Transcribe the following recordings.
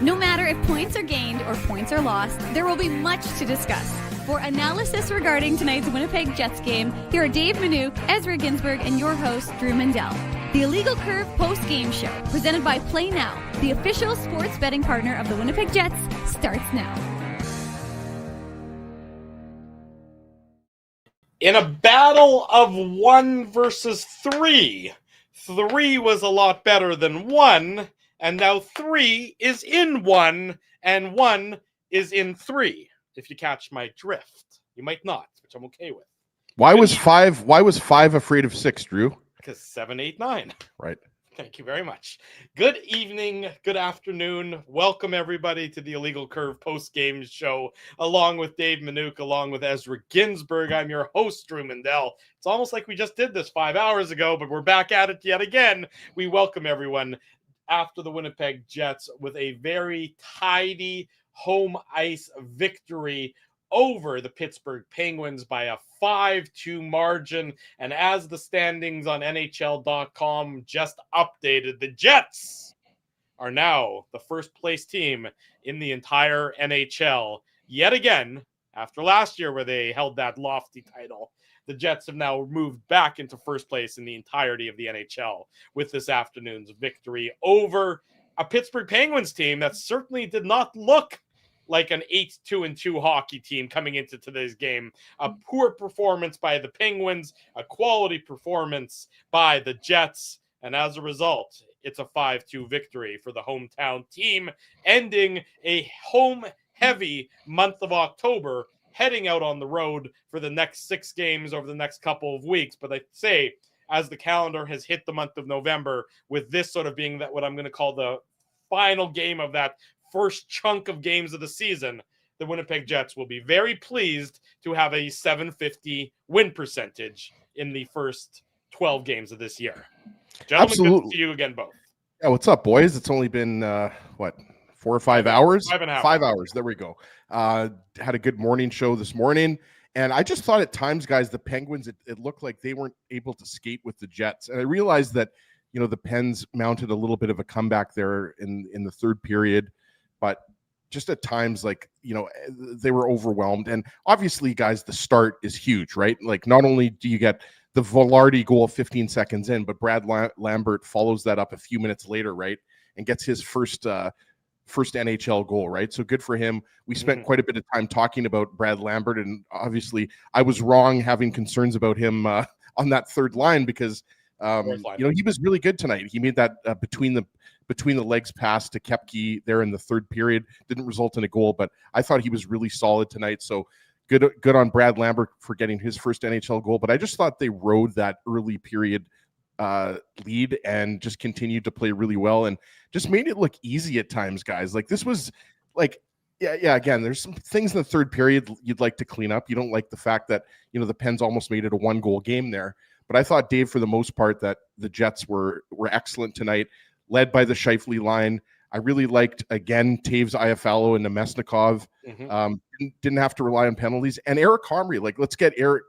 No matter if points are gained or points are lost, there will be much to discuss. For analysis regarding tonight's Winnipeg Jets game, here are Dave Manouk, Ezra Ginsburg, and your host, Drew Mandel. The Illegal Curve post-game show, presented by Play Now, the official sports betting partner of the Winnipeg Jets, starts now. In a battle of 1 versus 3, 3 was a lot better than 1, and now 3 is in 1, and 1 is in 3. If you catch my drift, you might not, which I'm okay with. Why was 5 afraid of 6, Drew? Because 7, 8, 9. Right. Thank you very much. Good evening, good afternoon. Welcome, everybody, to the Illegal Curve post-game show, along with Dave Manouk, along with Ezra Ginsburg. I'm your host, Drew Mandel. It's almost like we just did this 5 hours ago, but we're back at it yet again. We welcome everyone after the Winnipeg Jets with a very tidy home ice victory over the Pittsburgh Penguins by a 5-2 margin. And as the standings on NHL.com just updated, the Jets are now the first place team in the entire NHL. Yet again, after last year where they held that lofty title, the Jets have now moved back into first place in the entirety of the NHL with this afternoon's victory over a Pittsburgh Penguins team that certainly did not look like an 8-2-2 hockey team coming into today's game. A poor performance by the Penguins, a quality performance by the Jets, and as a result, it's a 5-2 victory for the hometown team, ending a home-heavy month of October, heading out on the road for the next 6 games over the next couple of weeks. But I'd say, as the calendar has hit the month of November, with this sort of being that what I'm going to call the final game of that first chunk of games of the season, the Winnipeg Jets will be very pleased to have a .750 win percentage in the first 12 games of this year. Gentlemen, Absolutely. good to see you again both. Yeah, what's up, boys? It's only been 4 or 5 hours? 5.5. 5 hours. There we go. Had a good morning show this morning, and I just thought at times, guys, the Penguins, it looked like they weren't able to skate with the Jets, and I realized that the Pens mounted a little bit of a comeback there in the third period. But just at times, they were overwhelmed. And obviously, guys, the start is huge, right? Like, not only do you get the Velarde goal 15 seconds in, but Brad Lambert follows that up a few minutes later, right? And gets his first NHL goal, right? So good for him. We spent quite a bit of time talking about Brad Lambert. And obviously, I was wrong having concerns about him on that third line because, he was really good tonight. He made that between the legs pass to Koepke there in the third period. Didn't result in a goal, but I thought he was really solid tonight. So good on Brad Lambert for getting his first NHL goal. But I just thought they rode that early period lead and just continued to play really well and just made it look easy at times, guys. Like, this was like, yeah. Again, there's some things in the third period you'd like to clean up. You don't like the fact that, the Pens almost made it a 1-goal game there. But I thought, Dave, for the most part, that the Jets were excellent tonight, led by the Scheifele line. I really liked, again, Taves, Iafallo, and Nemesnikov. Didn't have to rely on penalties. And Eric Comrie, let's give Eric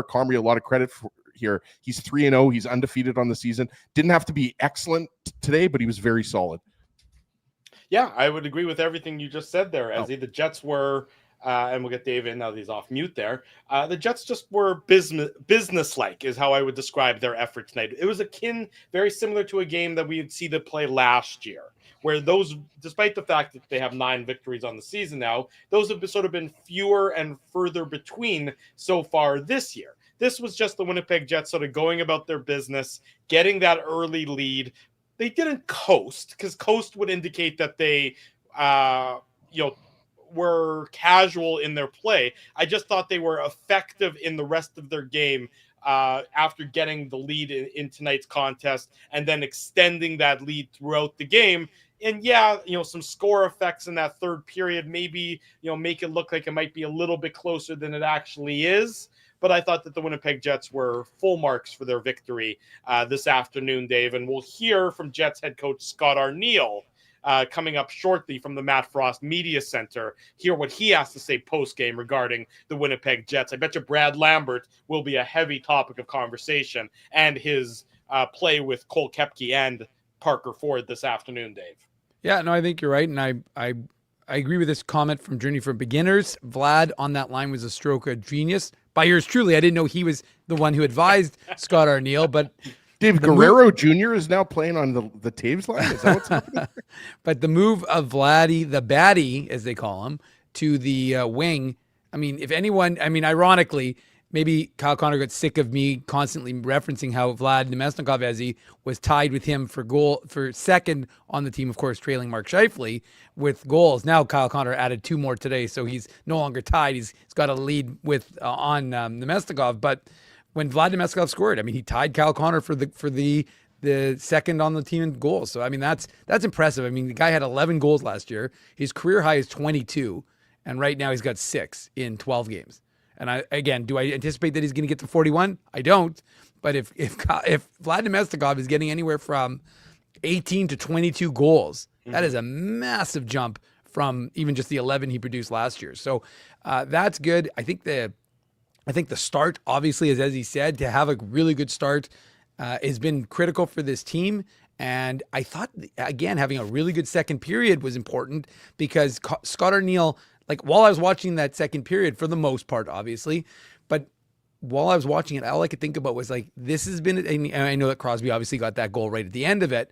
Comrie a lot of credit for here. He's 3-0. He's undefeated on the season. Didn't have to be excellent today, but he was very solid. Yeah, I would agree with everything you just said there, Ezzy. The Jets were... and we'll get Dave in now that he's off mute there. The Jets just were business-like is how I would describe their effort tonight. It was very similar to a game that we would see them play last year, where those, despite the fact that they have 9 victories on the season now, those have sort of been fewer and further between so far this year. This was just the Winnipeg Jets sort of going about their business, getting that early lead. They didn't coast, because coast would indicate that they, were casual in their play. I just thought they were effective in the rest of their game after getting the lead in tonight's contest and then extending that lead throughout the game. And some score effects in that third period maybe, make it look like it might be a little bit closer than it actually is. But I thought that the Winnipeg Jets were full marks for their victory this afternoon, Dave. And we'll hear from Jets head coach Scott Arniel coming up shortly from the Matt Frost Media Center. Hear what he has to say post-game regarding the Winnipeg Jets. I bet you Brad Lambert will be a heavy topic of conversation, and his play with Cole Koepke and Parker Ford this afternoon, Dave. Yeah, no, I think you're right. And I agree with this comment from Journey for Beginners. Vlad on that line was a stroke of genius. By yours truly, I didn't know he was the one who advised Scott Arniel, but Dave Guerrero Jr. is now playing on the Taves line. Is that what's happening? But the move of Vladdy, the baddie, as they call him, to the wing, I mean, if anyone, I mean, ironically, maybe Kyle Connor got sick of me constantly referencing how Vlad Nemesnikov, as he was tied with him for second on the team, of course, trailing Mark Scheifele with goals. Now Kyle Connor added 2 more today, so he's no longer tied. He's got a lead with on Nemesnikov. But when Vlad Nemesnikov scored, I mean, he tied Kyle Connor for the second on the team in goals. So I mean, that's impressive. I mean, the guy had 11 goals last year. His career high is 22, and right now he's got 6 in 12 games. And do I anticipate that he's going to get to 41? I don't. But if Vlad Nemesnikov is getting anywhere from 18 to 22 goals, that is a massive jump from even just the 11 he produced last year. So that's good. I think the start, obviously, as he said, to have a really good start has been critical for this team. And I thought, again, having a really good second period was important because Scott Arniel, like while I was watching that second period, for the most part, obviously, but while I was watching it, all I could think about was like, this has been, and I know that Crosby obviously got that goal right at the end of it,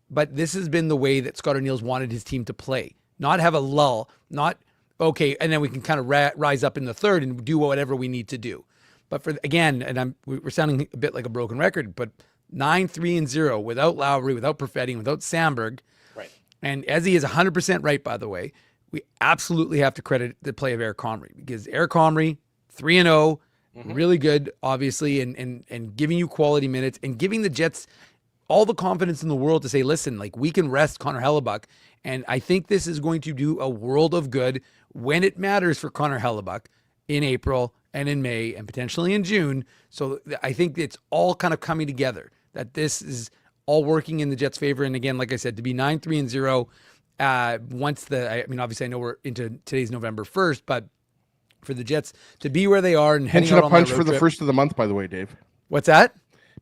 but this has been the way that Scott Arniel's wanted his team to play. Not have a lull, not, okay, and then we can kind of rise up in the third and do whatever we need to do. But we're sounding a bit like a broken record, but 9-3-0 without Lowry, without Perfetti, without Samberg. Right. And Ezzy is 100% right, by the way. We absolutely have to credit the play of Eric Comrie because Eric Comrie, 3-0, really good, obviously, and giving you quality minutes and giving the Jets all the confidence in the world to say, listen, like we can rest Connor Hellebuck. And I think this is going to do a world of good when it matters for Connor Hellebuck in April and in May and potentially in June. So I think it's all kind of coming together, that this is all working in the Jets' favor. And again, like I said, to be 9-3-0, obviously I know we're into today's November 1st, but for the Jets to be where they are and heading out on that road trip. Pinch a punch for the first of the month, by the way, Dave. What's that?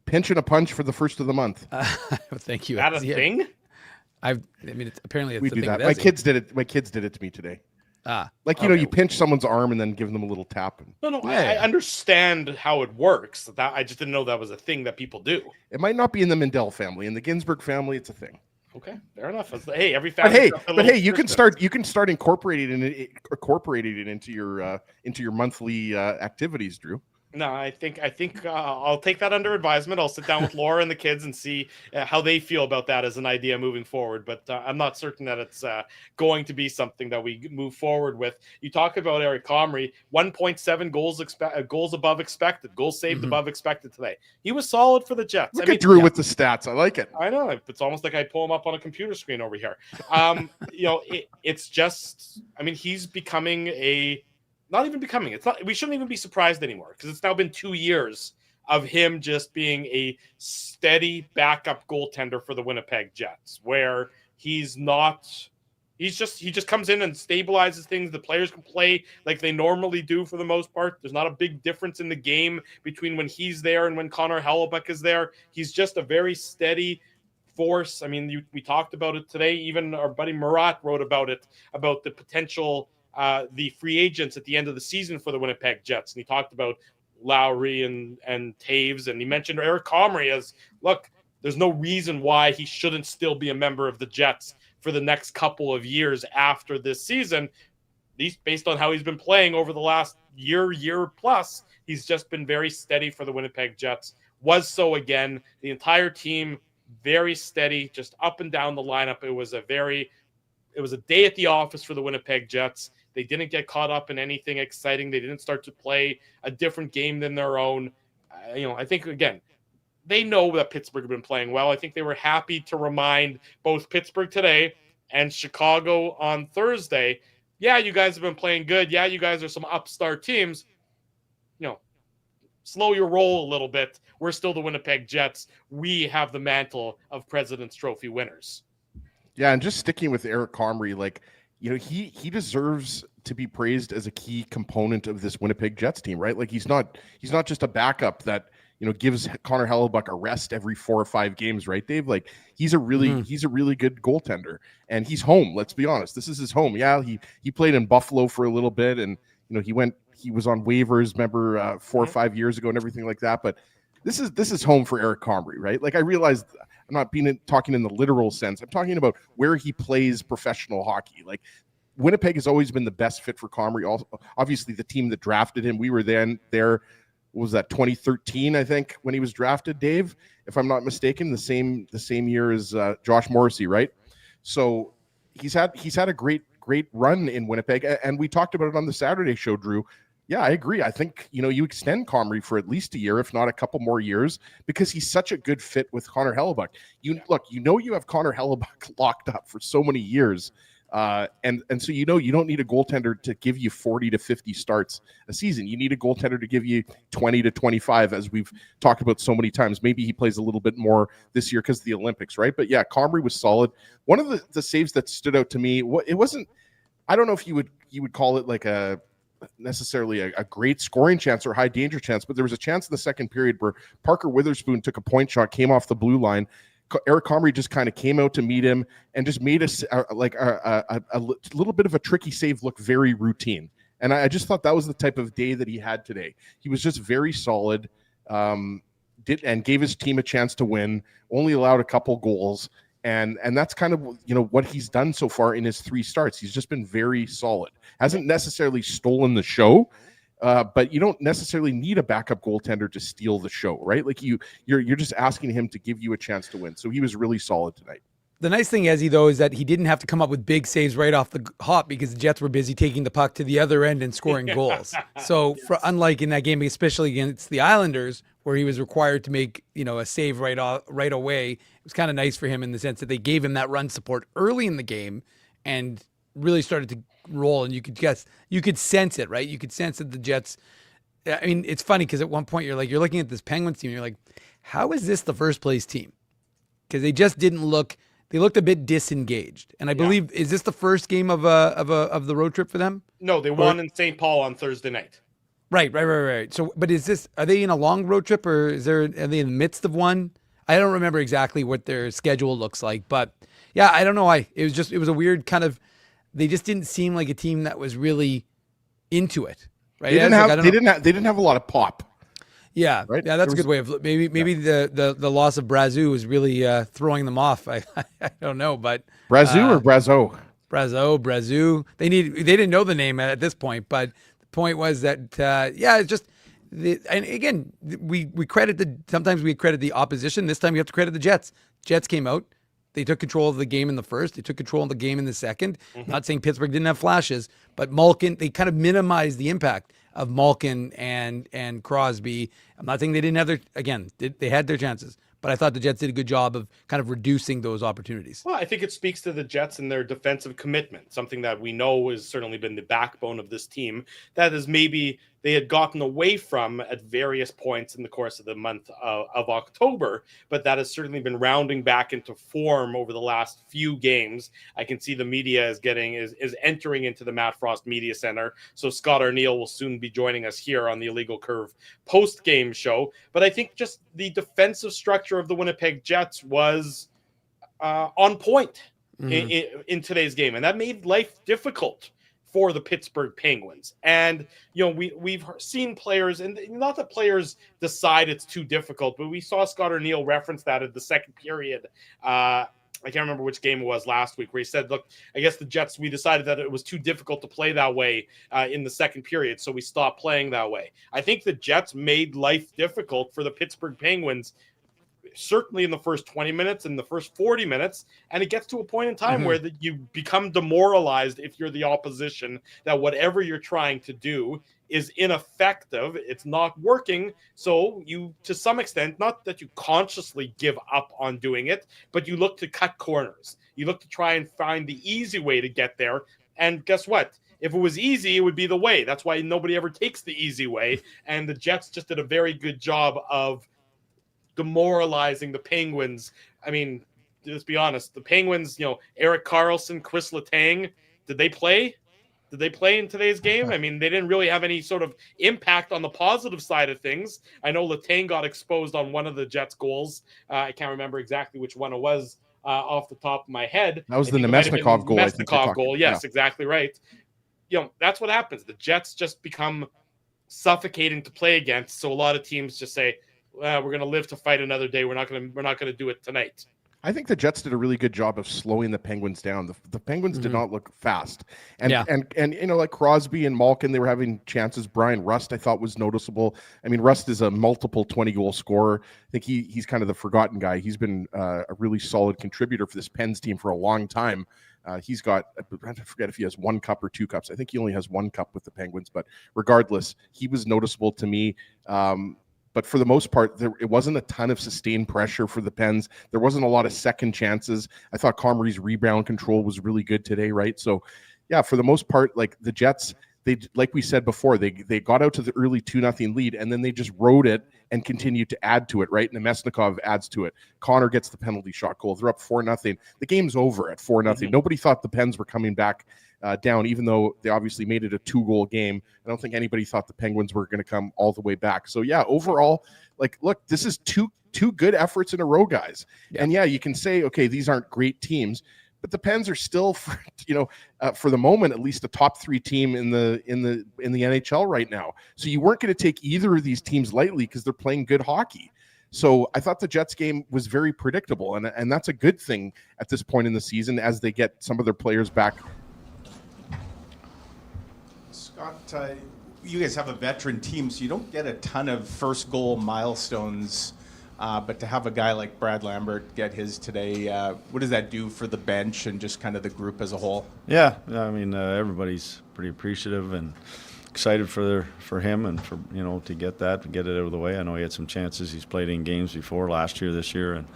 Pinch and a punch for the first of the month. Thank you. Is that a thing? Apparently we it's a do thing. that. My kids did it. My kids did it to me today. You pinch someone's arm and then give them a little tap. No, I understand how it works. I just didn't know that was a thing that people do. It might not be in the Mindell family. In the Ginsburg family, it's a thing. Okay, fair enough. Hey, every family. But hey, you can start incorporating it into your monthly activities, Drew. No, I think I'll take that under advisement. I'll sit down with Laura and the kids and see how they feel about that as an idea moving forward. But I'm not certain that it's going to be something that we move forward with. You talk about Eric Comrie, 1.7 goals above expected, goals saved above expected today. He was solid for the Jets. Look at Drew with the stats. I like it. I know. It's almost like I pull him up on a computer screen over here. It's just, he's becoming not even becoming. It's not. We shouldn't even be surprised anymore because it's now been 2 years of him just being a steady backup goaltender for the Winnipeg Jets, where he's not. He just comes in and stabilizes things. The players can play like they normally do for the most part. There's not a big difference in the game between when he's there and when Connor Hellebuck is there. He's just a very steady force. We talked about it today. Even our buddy Murat wrote about it, about the potential. The free agents at the end of the season for the Winnipeg Jets. And he talked about Lowry and Taves, and he mentioned Eric Comrie as, look, there's no reason why he shouldn't still be a member of the Jets for the next couple of years after this season. Based on how he's been playing over the last year plus, he's just been very steady for the Winnipeg Jets. Was so again. The entire team, very steady, just up and down the lineup. It was a day at the office for the Winnipeg Jets. They didn't get caught up in anything exciting. They didn't start to play a different game than their own. I think, again, they know that Pittsburgh had been playing well. I think they were happy to remind both Pittsburgh today and Chicago on Thursday, yeah, you guys have been playing good. Yeah, you guys are some upstart teams. Slow your roll a little bit. We're still the Winnipeg Jets. We have the mantle of President's Trophy winners. Yeah, and just sticking with Eric Comrie, he deserves to be praised as a key component of this Winnipeg Jets team, right? Like he's not just a backup that gives Connor Hellebuck a rest every 4 or 5 games, right, Dave? Like he's a really good goaltender, and he's home. Let's be honest, this is his home. Yeah, he played in Buffalo for a little bit, and he was on waivers, remember 4 or 5 years ago and everything like that. But this is home for Eric Comrie, right? Like I realized I'm not talking in the literal sense. I'm talking about where he plays professional hockey. Like Winnipeg has always been the best fit for Comrie. Also, obviously, the team that drafted him, we were then there. Was that 2013? I think when he was drafted, Dave, if I'm not mistaken, the same year as Josh Morrissey, right? So he's had a great run in Winnipeg, and we talked about it on the Saturday show, Drew. Yeah, I agree. I think you extend Comrie for at least a year, if not a couple more years, because he's such a good fit with Connor Hellebuck. You have Connor Hellebuck locked up for so many years. And so you don't need a goaltender to give you 40 to 50 starts a season. You need a goaltender to give you 20 to 25, as we've talked about so many times. Maybe he plays a little bit more this year because of the Olympics, right? But yeah, Comrie was solid. One of the saves that stood out to me, it wasn't. I don't know if you would call it like necessarily a great scoring chance or high danger chance, but there was a chance in the second period where Parker Witherspoon took a point shot, came off the blue line. Eric Comrie just kind of came out to meet him and just made us a little bit of a tricky save look very routine. And I just thought that was the type of day that he had today. He was just very solid, and gave his team a chance to win, only allowed a couple goals. And that's kind of, what he's done so far in his 3 starts. He's just been very solid. Hasn't necessarily stolen the show, but you don't necessarily need a backup goaltender to steal the show, right? Like you're just asking him to give you a chance to win. So he was really solid tonight. The nice thing, Ezzy, though, is that he didn't have to come up with big saves right off the hop because the Jets were busy taking the puck to the other end and scoring goals. So unlike in that game, especially against the Islanders, where he was required to make, a save right away, it was kind of nice for him in the sense that they gave him that run support early in the game and really started to roll. And you could sense it, right? You could sense that the Jets, I mean, it's funny because at one point you're looking at this Penguins team and you're like, how is this the first place team? Because they just didn't look. They looked a bit disengaged, and I believe is this the first game of the road trip for them? No, they won in St. Paul on Thursday night. Right. So, but are they in a long road trip, or are they in the midst of one? I don't remember exactly what their schedule looks like, but yeah, I don't know. It was a weird kind of. They just didn't seem like a team that was really into it. Right? They didn't have a lot of pop. Yeah, right? Yeah, that's a good way of maybe the loss of Brazeau was really throwing them off. I don't know, but Brazeau or Brazeau? Brazeau. They didn't know the name at this point, but the point was that it's just and again sometimes we credit the opposition. This time you have to credit the Jets. Jets came out. They took control of the game in the first. They took control of the game in the second. Mm-hmm. Not saying Pittsburgh didn't have flashes, but Malkin, they kind of minimized the impact of Malkin and Crosby. I'm not saying they didn't have they had their chances, but I thought the Jets did a good job of kind of reducing those opportunities. Well, I think it speaks to the Jets and their defensive commitment, something that we know has certainly been the backbone of this team. That is maybe they had gotten away from at various points in the course of the month of October, but that has certainly been rounding back into form over the last few games. I can see the media is entering into the Matt Frost Media Center, so Scott Arneal will soon be joining us here on the Illegal Curve post-game show. But I think just the defensive structure of the Winnipeg Jets was on point in today's game, and that made life difficult for the Pittsburgh Penguins. And, we've seen players, and not that players decide it's too difficult, but we saw Scott Arneal reference that at the second period. I can't remember which game it was last week, where he said, look, I guess the Jets, we decided that it was too difficult to play that way in the second period, so we stopped playing that way. I think the Jets made life difficult for the Pittsburgh Penguins, certainly in the first 20 minutes and the first 40 minutes. And it gets to a point in time where you become demoralized if you're the opposition, that whatever you're trying to do is ineffective. It's not working. So you, to some extent, not that you consciously give up on doing it, but you look to cut corners. You look to try and find the easy way to get there. And guess what? If it was easy, it would be the way. That's why nobody ever takes the easy way. And the Jets just did a very good job of demoralizing the Penguins. I mean, let's be honest. The Penguins, Erik Karlsson, Chris Letang, did they play? Did they play in today's game? I mean, they didn't really have any sort of impact on the positive side of things. I know Letang got exposed on one of the Jets' goals. I can't remember exactly which one it was off the top of my head. That was the Nemesnikov goal. Nemesnikov goal. Yes, exactly right. That's what happens. The Jets just become suffocating to play against. So a lot of teams just say, we're going to live to fight another day. We're not going to do it tonight. I think the Jets did a really good job of slowing the Penguins down. The Penguins did not look fast. And like Crosby and Malkin, they were having chances. Brian Rust, I thought, was noticeable. I mean, Rust is a multiple 20-goal scorer. I think he's kind of the forgotten guy. He's been a really solid contributor for this Pens team for a long time. He's got, I forget if he has 1 cup or 2 cups. I think he only has 1 cup with the Penguins. But regardless, he was noticeable to me. But for the most part, it wasn't a ton of sustained pressure for the Pens. There wasn't a lot of second chances. I thought Comrie's rebound control was really good today, right? So, yeah, for the most part, like the Jets, they, like we said before, they got out to the early 2-0 lead, and then they just rode it and continued to add to it, right? Nemesnikov adds to it. Connor gets the penalty shot goal. They're up 4-0. The game's over at 4-0. Nobody thought the Pens were coming back down, even though they obviously made it a 2-goal game. I don't think anybody thought the Penguins were going to come all the way back. So, yeah, overall, like, look, this is two good efforts in a row, guys. Yeah. And, yeah, you can say, okay, these aren't great teams, but the Pens are still, for the moment, at least a top 3 team in the NHL right now. So you weren't going to take either of these teams lightly because they're playing good hockey. So I thought the Jets game was very predictable, and that's a good thing at this point in the season as they get some of their players back. Scott, you guys have a veteran team, so you don't get a ton of first goal milestones. But to have a guy like Brad Lambert get his today, what does that do for the bench and just kind of the group as a whole? Yeah, I mean, everybody's pretty appreciative and excited for him and for to get it out of the way. I know he had some chances. He's played in games before last year, this year, and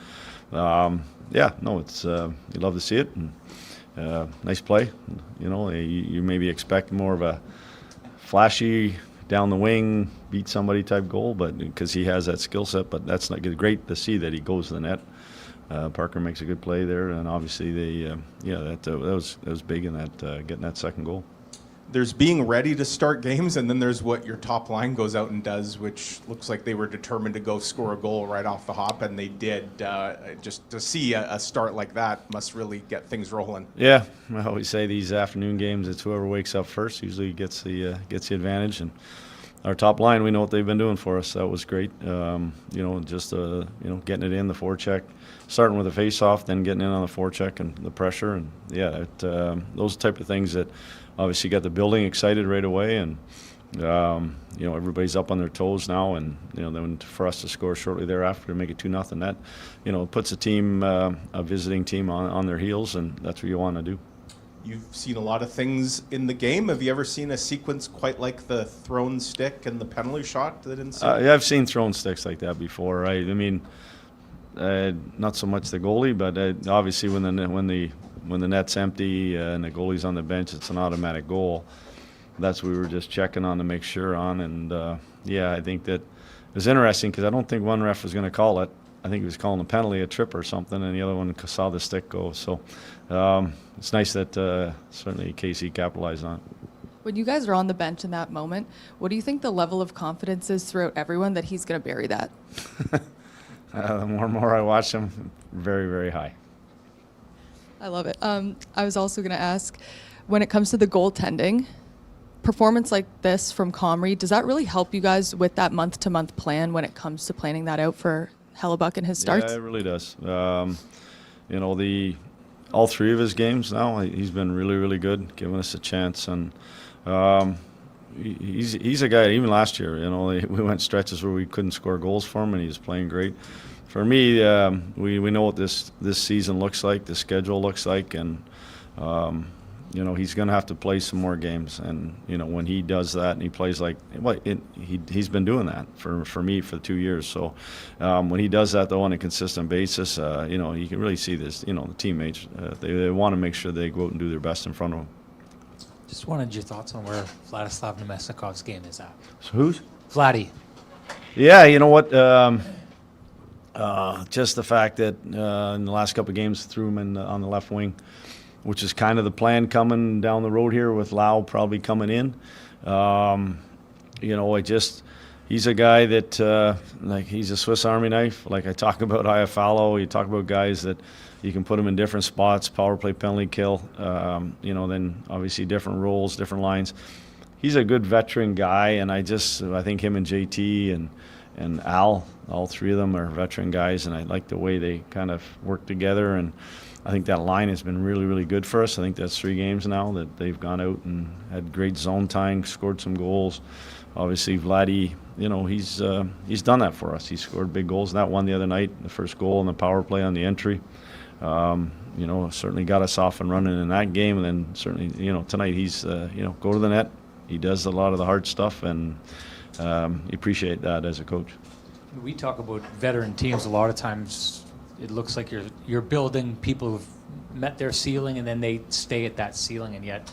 it's you love to see it. And nice play. You maybe expect more of a flashy down the wing, beat somebody type goal, but because he has that skill set. But that's not great to see that he goes to the net. Parker makes a good play there, and obviously that was big in that getting that second goal. There's being ready to start games, and then there's what your top line goes out and does, which looks like they were determined to go score a goal right off the hop, and they did. Just to see a start like that must really get things rolling. Yeah, I always say these afternoon games, it's whoever wakes up first usually gets the advantage, and our top line, we know what they've been doing for us. That was great. Getting it in the forecheck, starting with a face-off, then getting in on the forecheck and the pressure, and those type of things that obviously got the building excited right away, and everybody's up on their toes now, and then for us to score shortly thereafter to make it 2-0, that puts a team, a visiting team, on their heels, and that's what you want to do. You've seen a lot of things in the game. Have you ever seen a sequence quite like the thrown stick and the penalty shot that ensued? Yeah, I've seen thrown sticks like that before. Right? I mean, not so much the goalie, but obviously when the net's empty and the goalie's on the bench, it's an automatic goal. That's what we were just checking on to make sure on. And, I think that it was interesting because I don't think one ref was going to call it. I think he was calling a penalty, a trip or something, and the other one saw the stick go. So it's nice that certainly KC capitalized on it. When you guys are on the bench in that moment, what do you think the level of confidence is throughout everyone that he's going to bury that? The more and more I watch him, very, very high. I love it. I was also going to ask, when it comes to the goaltending, performance like this from Comrie, does that really help you guys with that month-to-month plan when it comes to planning that out for Hellebuck and his starts? Yeah, it really does. All 3 of his games now, he's been really, really good, giving us a chance, and he's a guy. Even last year, we went stretches where we couldn't score goals for him, and he was playing great. For me, we know what this season looks like, the schedule looks like, and he's going to have to play some more games. And when he does that and he plays he's been doing that for me for 2 years. So when he does that though on a consistent basis, you can really see this. The teammates they want to make sure they go out and do their best in front of him. Just wanted your thoughts on where Vladislav Nemesnikov's game is at. So who's? Vladdy. Yeah, you know what? Just the fact that in the last couple of games threw him on the left wing which is kind of the plan coming down the road here with Lau probably coming in. He's a guy that, he's a Swiss Army knife. Like I talk about Iafallo, you talk about guys that you can put them in different spots, power play, penalty kill, then obviously different roles, different lines. He's a good veteran guy, and I think him and JT and Al, all three of them are veteran guys, and I like the way they kind of work together, and I think that line has been really, really good for us. I think that's 3 games now that they've gone out and had great zone tying, scored some goals. Obviously, Vladdy, he's done that for us. He scored big goals. That one the other night, the first goal and the power play on the entry. Certainly got us off and running in that game. And then certainly, tonight he's, go to the net. He does a lot of the hard stuff, and you appreciate that as a coach. We talk about veteran teams. A lot of times it looks like you're building people who've met their ceiling and then they stay at that ceiling, and yet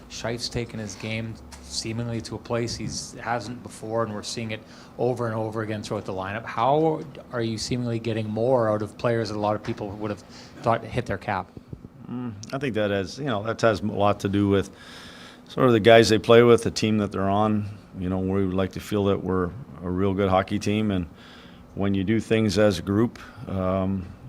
Scheif's taken his game seemingly to a place he hasn't before, and we're seeing it over and over again throughout the lineup. How are you seemingly getting more out of players that a lot of people would have thought hit their cap? I think that has a lot to do with sort of the guys they play with, the team that they're on. We would like to feel that we're a real good hockey team, and when you do things as a group,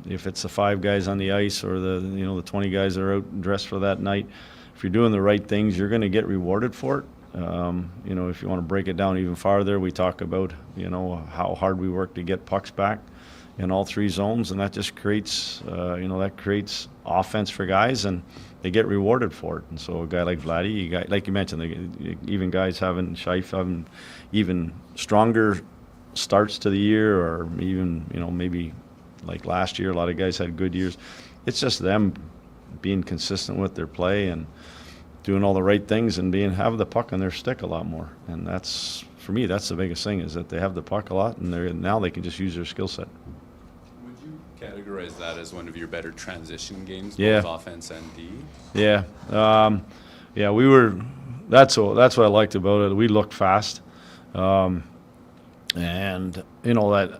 if it's the 5 guys on the ice or the 20 guys that are out dressed for that night, if you're doing the right things, you're going to get rewarded for it. If you want to break it down even farther, we talk about, how hard we work to get pucks back in all 3 zones, and that just creates, that creates offense for guys, and they get rewarded for it. And so a guy like Vladdy, like you mentioned, even guys having even stronger starts to the year, or even, maybe like last year, a lot of guys had good years. It's just them being consistent with their play and doing all the right things and have the puck on their stick a lot more. And that's, for me, that's the biggest thing, is that they have the puck a lot, and now they can just use their skill set. Would you categorize that as one of your better transition games, Yeah. both offense and D? Yeah. We were, that's what I liked about it. We looked fast. That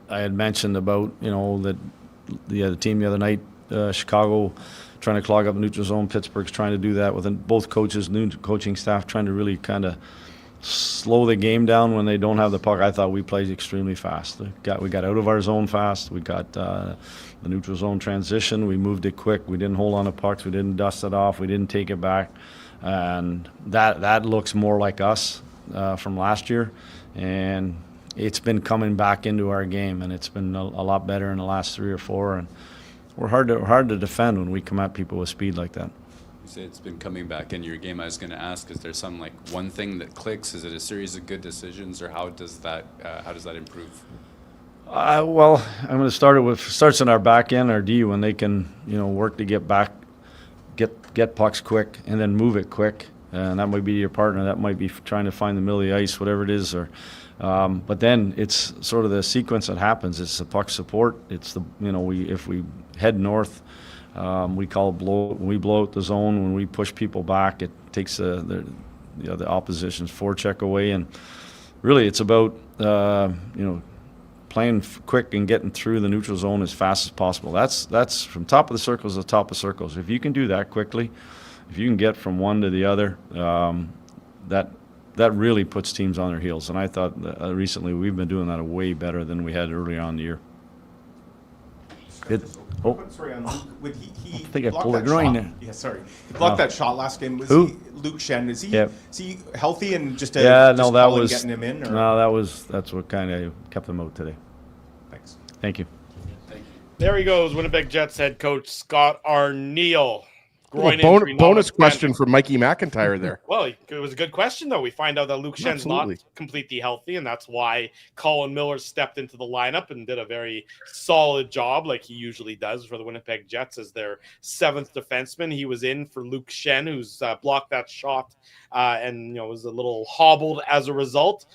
I had mentioned about, that the team the other night, Chicago, trying to clog up the neutral zone. Pittsburgh's trying to do that with both coaches, new coaching staff, trying to really kind of slow the game down when they don't have the puck. I thought we played extremely fast. We got out of our zone fast. We got the neutral zone transition. We moved it quick. We didn't hold on to pucks. We didn't dust it off. We didn't take it back. And that looks more like us from last year. And it's been coming back into our game, and it's been a lot better in the last 3 or 4. And we're hard to defend when we come at people with speed like that. You say it's been coming back in your game. I was going to ask, is there some one thing that clicks? Is it a series of good decisions, or how does that improve? Well, I'm going to start it with starts in our back end, our D, when they can work to get back, get pucks quick, and then move it quick. And that might be your partner. That might be trying to find the middle of the ice, whatever it is, or. But then it's sort of the sequence that happens. It's the puck support. It's if we head north, we call it blow. When we blow out the zone, when we push people back, it takes the opposition's forecheck away. And really, it's about playing quick and getting through the neutral zone as fast as possible. That's from top of the circles to top of circles. If you can do that quickly, if you can get from one to the other, that really puts teams on their heels. And I thought recently we've been doing that way better than we had earlier on in the year. Sorry, on Luke. I think I pulled a groin there. Yeah, sorry. He blocked that shot last game. Who? Luke Shen. Is he healthy and just getting him in? Or? No, that's what kind of kept him out today. Thanks. Thank you. There he goes, Winnipeg Jets head coach Scott Arniel. Bonus question from Mikey McIntyre there. Well, it was a good question, though. We find out that Luke Shen's not completely healthy, and that's why Colin Miller stepped into the lineup and did a very solid job, like he usually does for the Winnipeg Jets as their 7th defenseman. He was in for Luke Shen, who's blocked that shot and was a little hobbled as a result.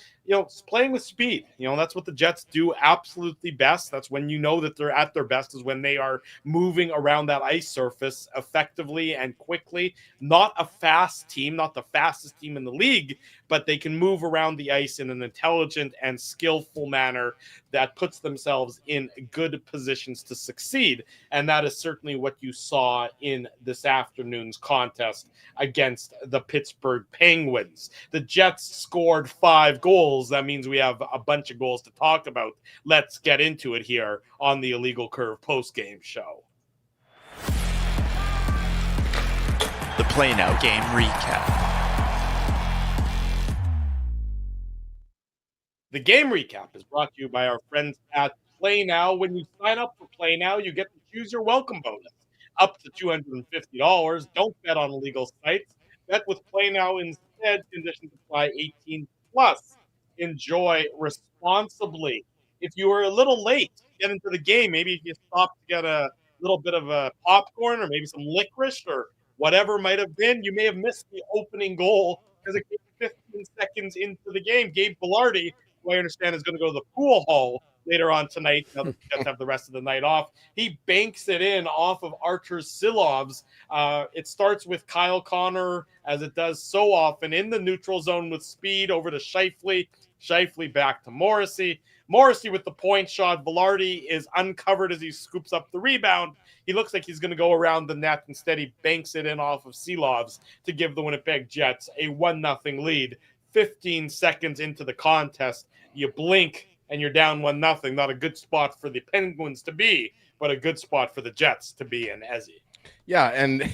playing with speed. That's what the Jets do absolutely best. That's when you know that they're at their best, is when they are moving around that ice surface effectively and quickly. Not a fast team, not the fastest team in the league, but they can move around the ice in an intelligent and skillful manner that puts themselves in good positions to succeed. And that is certainly what you saw in this afternoon's contest against the Pittsburgh Penguins. The Jets scored 5 goals. That means we have a bunch of goals to talk about. Let's get into it here on the Illegal Curve post-game show. The Play Now game recap. The game recap is brought to you by our friends at Play Now. When you sign up for Play Now, you get to choose your welcome bonus up to $250. Don't bet on illegal sites. Bet with Play Now instead. Conditions apply. 18 plus. Enjoy responsibly. If you were a little late to get into the game, maybe if you stopped to get a little bit of a popcorn or maybe some licorice or whatever might have been, you may have missed the opening goal because it came 15 seconds into the game. Gabe Velarde, who I understand is going to go to the pool hall later on tonight, now that the Jets have the rest of the night off. He banks it in off of Artur Silovs. It starts with Kyle Connor, as it does so often, in the neutral zone with speed over to Scheifele. Scheifele back to Morrissey. Morrissey with the point shot. Velarde is uncovered as he scoops up the rebound. He looks like he's going to go around the net. Instead, he banks it in off of Silovs to give the Winnipeg Jets a 1-0 lead. 15 seconds into the contest, you blink and you're down 1-0. Not a good spot for the Penguins to be, but a good spot for the Jets to be in, Ezzy. Yeah, and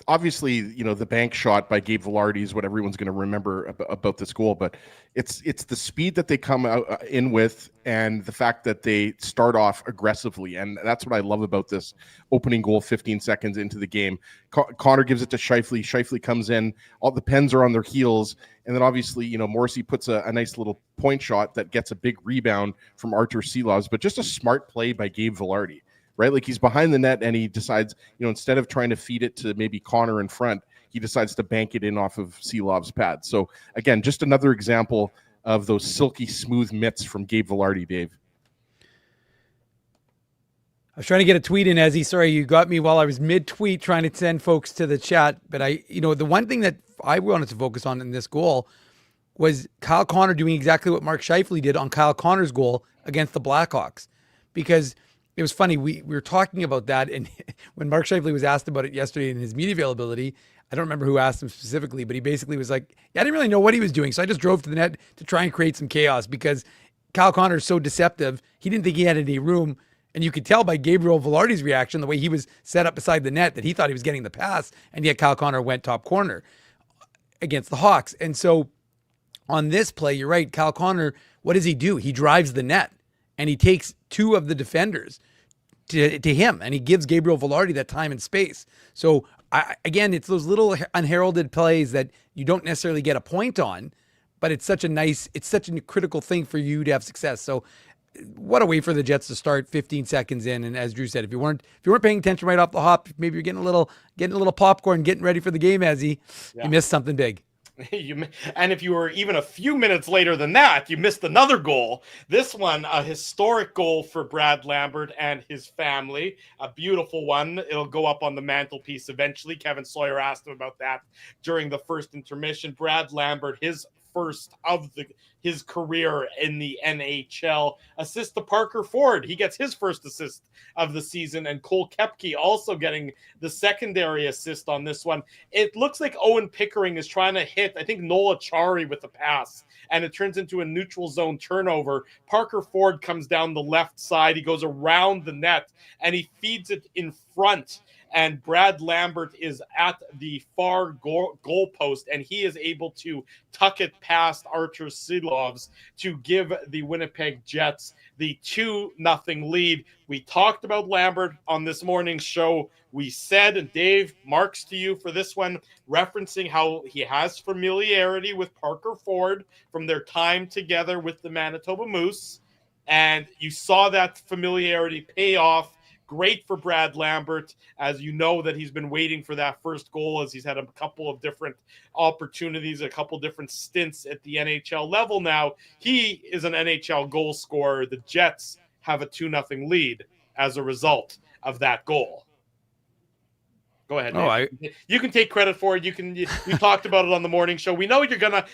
obviously, the bank shot by Gabe Velarde is what everyone's going to remember about this goal. But it's the speed that they come out in with, and the fact that they start off aggressively, and that's what I love about this opening goal. 15 seconds into the game, Connor gives it to Scheifele. Scheifele comes in. All the Pens are on their heels, and then obviously, Morrissey puts a nice little point shot that gets a big rebound from Artur Silovs. But just a smart play by Gabe Velarde. Right, like he's behind the net and he decides, instead of trying to feed it to maybe Connor in front, he decides to bank it in off of Silov's pad. So again, just another example of those silky smooth mitts from Gabe Velarde, Dave. I was trying to get a tweet in, Ezzy. Sorry, you got me while I was mid-tweet trying to send folks to the chat. But the one thing that I wanted to focus on in this goal was Kyle Connor doing exactly what Mark Scheifele did on Kyle Connor's goal against the Blackhawks. Because it was funny, we were talking about that, and when Mark Scheifele was asked about it yesterday in his media availability, I don't remember who asked him specifically, but he basically was like, I didn't really know what he was doing, so I just drove to the net to try and create some chaos because Kyle Connor is so deceptive. He didn't think he had any room, and you could tell by Gabriel Velarde's reaction, the way he was set up beside the net, that he thought he was getting the pass, and yet Kyle Connor went top corner against the Hawks. And so on this play, you're right, Kyle Connor, what does he do? He drives the net, and he takes 2 of the defenders to him, and he gives Gabriel Velarde that time and space. So again, it's those little unheralded plays that you don't necessarily get a point on, but it's such a critical thing for you to have success. So what a way for the Jets to start 15 seconds in. And as Drew said, if you weren't paying attention right off the hop, maybe you're getting a little popcorn, getting ready for the game, Ezzy. Yeah. You missed something big. And if you were even a few minutes later than that, you missed another goal. This one, a historic goal for Brad Lambert and his family. A beautiful one. It'll go up on the mantelpiece eventually. Kevin Sawyer asked him about that during the first intermission. Brad Lambert, his first of his career in the NHL. Assist to Parker Ford. He gets his first assist of the season, and Cole Koepke also getting the secondary assist on this one. It looks like Owen Pickering is trying to hit, I think, Nola Chari with the pass, and it turns into a neutral zone turnover. Parker Ford comes down the left side. He goes around the net, and he feeds it in front. And Brad Lambert is at the far goal post, and he is able to tuck it past Artur Silovs to give the Winnipeg Jets the 2-0 lead. We talked about Lambert on this morning's show. We said, and Dave, marks to you for this one, referencing how he has familiarity with Parker Ford from their time together with the Manitoba Moose. And you saw that familiarity pay off Great for Brad Lambert, as you know that he's been waiting for that first goal, as he's had a couple of different opportunities, a couple different stints at the NHL level now. He is an NHL goal scorer. The Jets have a 2-0 lead as a result of that goal. Go ahead, Dave. You can take credit for it. You talked about it on the morning show. We know you're gonna.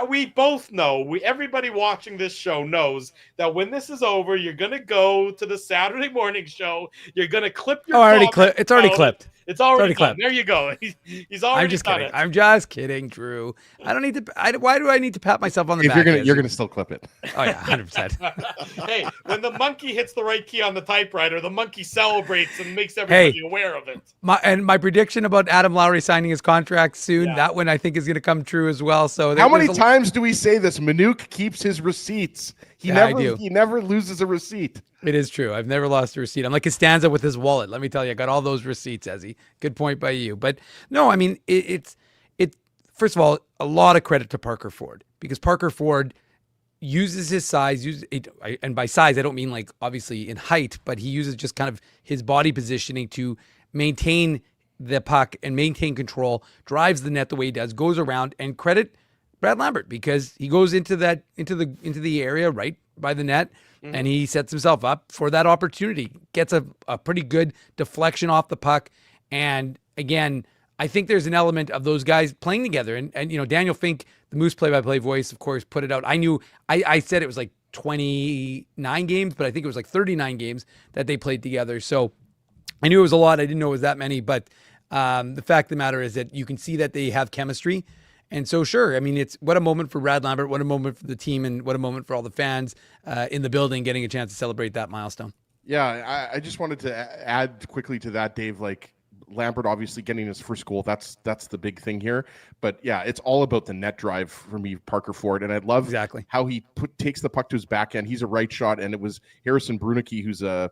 We both know. Everybody watching this show knows that when this is over, you're gonna go to the Saturday morning show. You're gonna clip your. It's already clipped. It's already clipped. There you go. He's already. I'm just kidding. I'm just kidding, Drew. I don't need to. Why do I need to pat myself on the back? You're gonna still clip it. Oh yeah, 100%. Hey, when the monkey hits the right key on the typewriter, the monkey celebrates and makes everybody aware of it. My prediction about Adam Lowry signing his contract soon, that one I think is going to come true as well. So how many times do we say this? Manuk keeps his receipts. He never loses a receipt. It is true. I've never lost a receipt. I'm like Costanza with his wallet. Let me tell you, I got all those receipts, Ezzy. Good point by you. But no, I mean, it's first of all, a lot of credit to Parker Ford, because Parker Ford uses his size, and by size, I don't mean like obviously in height, but he uses just kind of his body positioning to maintain the puck and maintain control, drives the net the way he does, goes around, and credit Brad Lambert, because he goes into the area right by the net, and he sets himself up for that opportunity, gets a pretty good deflection off the puck. And again, I think there's an element of those guys playing together. And you know, Daniel Fink, the Moose play-by-play voice, of course, put it out. I said it was like 29 games, but I think it was like 39 games that they played together. So I knew it was a lot. I didn't know it was that many, but the fact of the matter is that you can see that they have chemistry. And so, sure, I mean, it's what a moment for Brad Lambert, what a moment for the team, and what a moment for all the fans in the building getting a chance to celebrate that milestone. Yeah, I just wanted to add quickly to that, Dave, like Lambert obviously getting his first goal. That's the big thing here. But yeah, it's all about the net drive for me, Parker Ford. And I love how he takes the puck to his backhand. He's a right shot, and it was Harrison Brunicky, who's a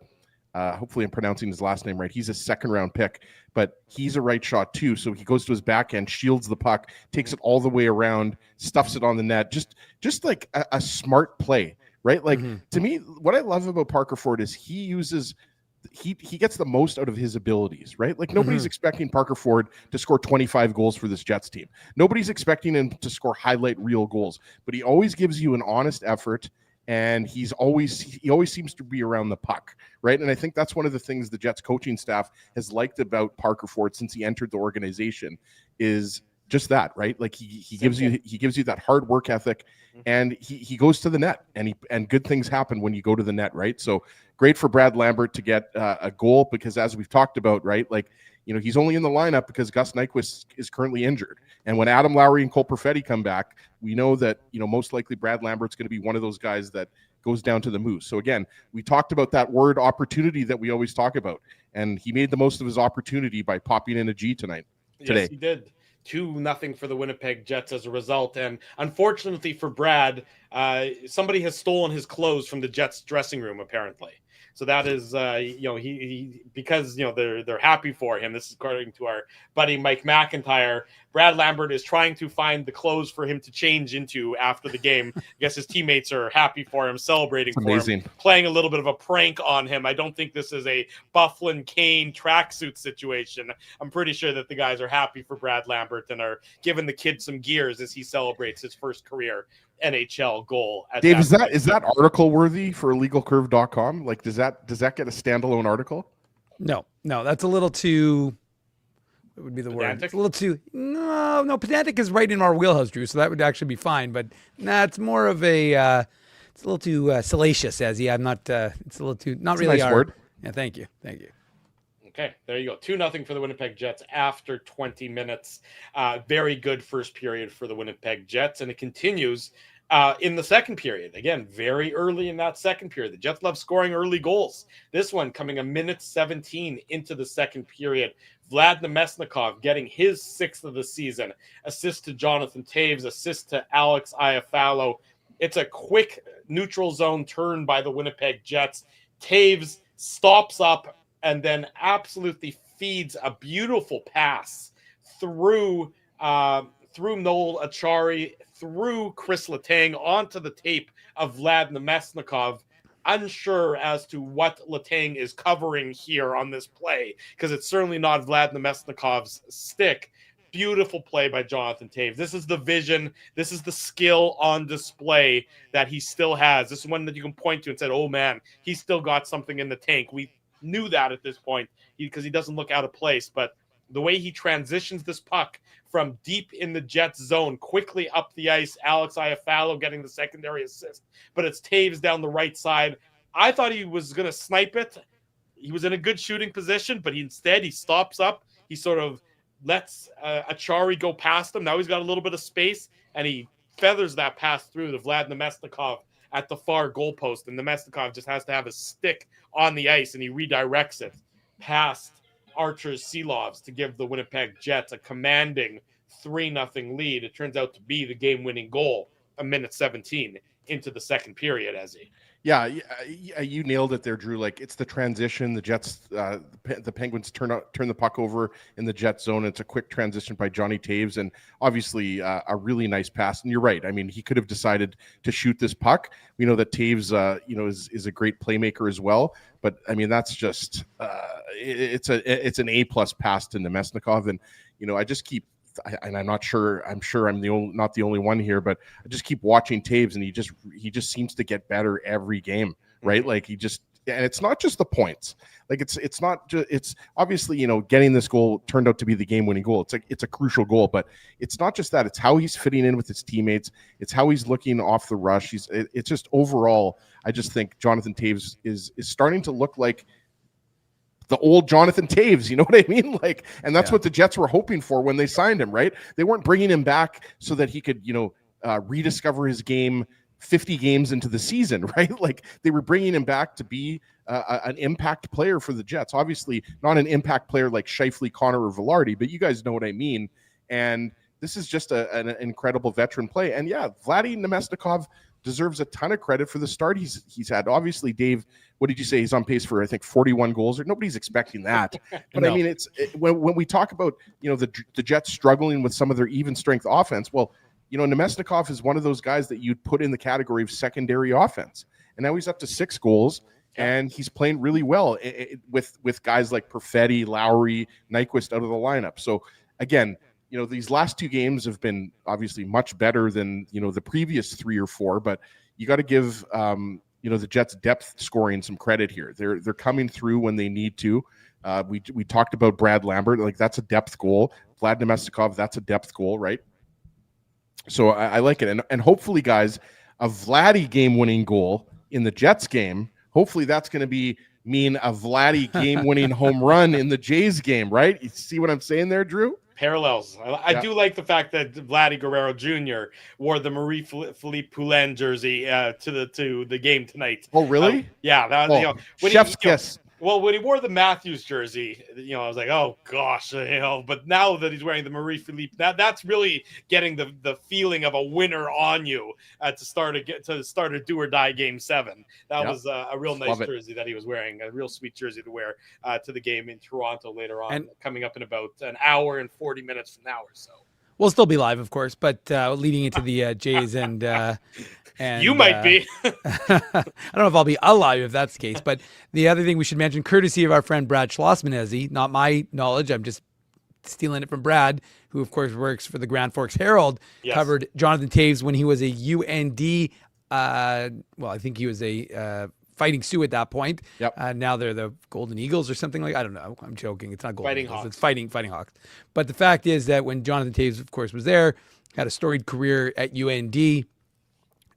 hopefully I'm pronouncing his last name right. He's a second-round pick, but he's a right shot too. So he goes to his backhand, shields the puck, takes it all the way around, stuffs it on the net. Just like a smart play, right? Like to me, what I love about Parker Ford is he gets the most out of his abilities, right? Like nobody's expecting Parker Ford to score 25 goals for this Jets team. Nobody's expecting him to score highlight reel goals, but he always gives you an honest effort. And he always seems to be around the puck, right? And I think that's one of the things the Jets coaching staff has liked about Parker Ford since he entered the organization is just that, right? Like he gives you that hard work ethic, and he goes to the net, and good things happen when you go to the net, right? So great for Brad Lambert to get a goal, because as we've talked about, right, like, you know, he's only in the lineup because Gus Nyquist is currently injured. And when Adam Lowry and Cole Perfetti come back, we know that, you know, most likely Brad Lambert's going to be one of those guys that goes down to the Moose. So again, we talked about that word opportunity that we always talk about, and he made the most of his opportunity by popping in a G today. Yes, he did. 2-0 for the Winnipeg Jets as a result. And unfortunately for Brad, somebody has stolen his clothes from the Jets dressing room, apparently. So that is, you know, he because, you know, they're happy for him. This is according to our buddy Mike McIntyre. Brad Lambert is trying to find the clothes for him to change into after the game. I guess his teammates are happy for him, celebrating for him, playing a little bit of a prank on him. I don't think this is a Bufflin Kane tracksuit situation. I'm pretty sure that the guys are happy for Brad Lambert and are giving the kid some gears as he celebrates his first career NHL goal. Dave, is that article worthy for illegalcurve.com? Like, does that get a standalone article? No, that's a little too. What would be the pedantic? word? It's a little too. No. Pedantic is right in our wheelhouse, Drew. So that would actually be fine. But it's more of a. It's a little too salacious, Ezzy. I'm not. It's a little too. Not really. Nice word. Yeah. Thank you. Okay, there you go. 2-0 for the Winnipeg Jets after 20 minutes. Very good first period for the Winnipeg Jets, and it continues in the second period. Again, very early in that second period. The Jets love scoring early goals. This one coming a minute 17 into the second period. Vlad Nemesnikov getting his 6th of the season. Assist to Jonathan Taves, assist to Alex Iafallo. It's a quick neutral zone turn by the Winnipeg Jets. Taves stops up and then absolutely feeds a beautiful pass through Noel Achari, through Chris Letang onto the tape of Vlad Nemesnikov. unsure as to what Letang is covering here on this play, because it's certainly not Vlad Nemesnikov's stick. Beautiful play by Jonathan Toews. This is the vision. This is the skill on display that he still has. This is one that you can point to and say, oh man, he's still got something in the tank. We knew that at this point because he doesn't look out of place, but the way he transitions this puck from deep in the Jets zone, quickly up the ice, Alex Iafallo getting the secondary assist, but it's Toews down the right side. I thought he was going to snipe it. He was in a good shooting position, but instead he stops up. He sort of lets Achari go past him. Now he's got a little bit of space, and he feathers that pass through to Vlad Nemesnikov at the far goalpost, and Nemesnikov just has to have his stick on the ice, and he redirects it past Archer's Seelovs to give the Winnipeg Jets a commanding 3-0 lead. It turns out to be the game-winning goal a minute 17 into the second period, Ezzy. Yeah, you nailed it there, Drew. Like, it's the transition. The Jets, the Penguins turn the puck over in the Jet zone. It's a quick transition by Johnny Toews, and obviously a really nice pass. And you're right. I mean, he could have decided to shoot this puck. We know that Toews, is a great playmaker as well. But I mean, that's just it's an A+ pass to Nemesnikov, and I just keep. And I'm not sure. I'm sure I'm not the only one here, but I just keep watching Toews, and he just seems to get better every game, right? Like and it's not just the points. Like it's not just. It's obviously getting this goal turned out to be the game-winning goal. It's a crucial goal, but it's not just that. It's how he's fitting in with his teammates. It's how he's looking off the rush. It's just overall. I just think Jonathan Toews is starting to look like the old Jonathan Toews, you know what I mean? Like, and that's what the Jets were hoping for when they signed him, right? They weren't bringing him back so that he could, rediscover his game 50 games into the season, right? Like, they were bringing him back to be an impact player for the Jets. Obviously, not an impact player like Scheifele, Connor, or Velarde, but you guys know what I mean. And this is just an incredible veteran play. And yeah, Vladdy Nemesnikov deserves a ton of credit for the start he's had. Obviously, Dave, what did you say? He's on pace for, I think, 41 goals. Nobody's expecting that. But no. I mean, when we talk about, the Jets struggling with some of their even strength offense, well, Nemesnikov is one of those guys that you'd put in the category of secondary offense. And now he's up to 6 goals, and he's playing really well with guys like Perfetti, Lowry, Nyquist out of the lineup. So again, these last 2 games have been obviously much better than, the previous 3 or 4, but you got to give, the Jets depth scoring some credit here. They're coming through when they need to. We talked about Brad Lambert. Like, that's a depth goal. Vlad Nemesnikov, that's a depth goal, right? So I like it. And hopefully, guys, a Vladdy game-winning goal in the Jets game, hopefully that's going to mean a Vladdy game-winning home run in the Jays game, right? You see what I'm saying there, Drew? Parallels. I do like the fact that Vladdy Guerrero Jr. wore the Marie-Philippe Poulin jersey to the game tonight. Oh, really? Yeah. That, chef's kiss. Well, when he wore the Matthews jersey, I was like, oh gosh, But now that he's wearing the Marie-Philippe, that's really getting the feeling of a winner on you to start a do or die game 7. That was a real nice jersey that he was wearing, a real sweet jersey to wear to the game in Toronto later on, and coming up in about an hour and 40 minutes from now or so. We'll still be live, of course, but leading into the Jays and you might be. I don't know if I'll be alive if that's the case. But the other thing we should mention, courtesy of our friend Brad Schlossman, not my knowledge, I'm just stealing it from Brad, who of course works for the Grand Forks Herald, covered Jonathan Toews when he was a UND. I think he was a Fighting Sioux at that point. Yep. Now they're the Golden Eagles or something like. I don't know. I'm joking. It's not Golden Fighting Eagles. Hawks. It's Fighting Hawks. But the fact is that when Jonathan Toews, of course, was there, had a storied career at UND.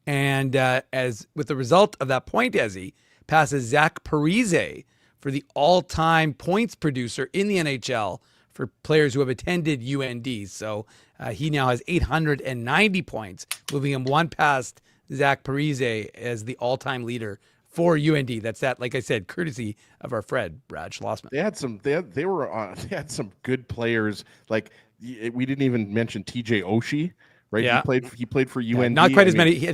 And as with the result of that point, Ezzy passes Zach Parise for the all-time points producer in the NHL for players who have attended UND. So he now has 890 points, moving him one past Zach Parise as the all-time leader for UND. That's that, like I said, courtesy of our friend Brad Schlossman. They had some good players. Like, we didn't even mention TJ Oshie. Right, yeah. He played for UND. Not quite as many.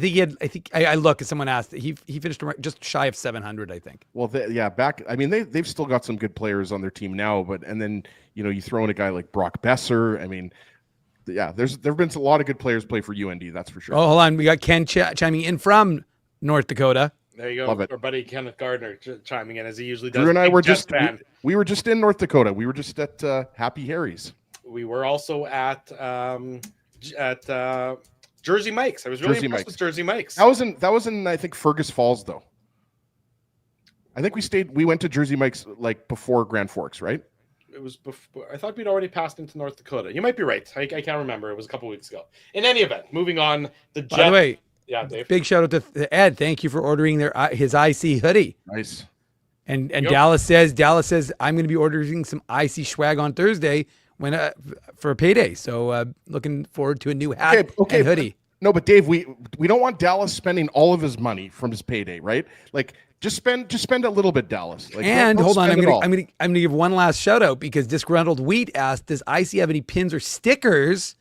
I look. As someone asked, he finished just shy of 700, I think. Well, back. I mean, they've still got some good players on their team now, and then you throw in a guy like Brock Besser. I mean, there've been a lot of good players play for UND. That's for sure. Oh, hold on, we got Ken chiming in from North Dakota. There you go. Love it. Our buddy Kenneth Gardner chiming in as he usually does. Drew and I Big were Jets just fan. we were just in North Dakota. We were just at Happy Harry's. We were also at Jersey Mike's. I was really Jersey impressed Mike's. with Jersey Mike's. That was in I think Fergus Falls though. I think we went to Jersey Mike's like before Grand Forks, right? It was before. I thought we'd already passed into North Dakota. You might be right. I can't remember. It was a couple weeks ago. In any event, moving on. By the way, yeah, Dave. big shout out to Ed. Thank you for ordering his IC hoodie. Nice. And Dallas says I'm going to be ordering some IC swag on Thursday for a payday. So looking forward to a new hat and hoodie. No, but Dave, we don't want Dallas spending all of his money from his payday, right? Like just spend a little bit, Dallas. Like, and don't hold on, spend I'm gonna give one last shout out because Disgruntled Wheat asked, does IC have any pins or stickers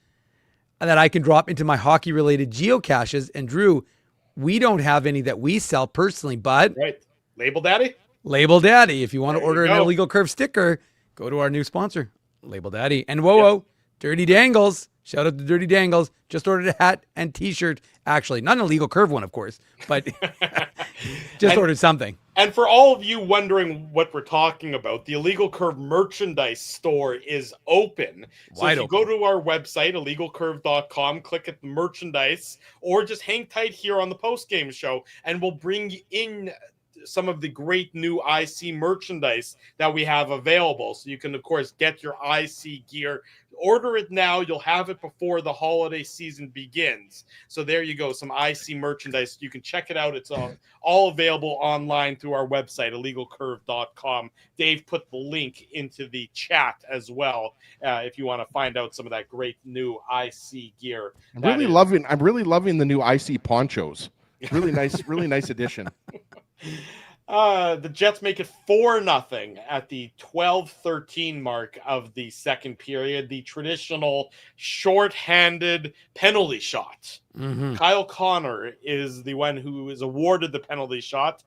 that I can drop into my hockey related geocaches? And Drew, we don't have any that we sell personally, but right. Label Daddy. If you want to order an Illegal Curve sticker, go to our new sponsor, Label Daddy. And Dirty Dangles. Shout out to Dirty Dangles. Just ordered a hat and t-shirt. Actually, not an Illegal Curve one, of course, but ordered something. And for all of you wondering what we're talking about, the Illegal Curve merchandise store is open. So if you go to our website, illegalcurve.com, click at the merchandise, or just hang tight here on the post-game show, and we'll bring in some of the great new IC merchandise that we have available. So you can, of course, get your IC gear. Order it now. You'll have it before the holiday season begins. So there you go, some IC merchandise. You can check it out. It's all available online through our website, illegalcurve.com. Dave put the link into the chat as well if you want to find out some of that great new IC gear. I'm really loving the new IC ponchos. Really nice addition. The Jets make it 4-0 at the 12-13 mark of the second period. The traditional short-handed penalty shot. Mm-hmm. Kyle Connor is the one who is awarded the penalty shot.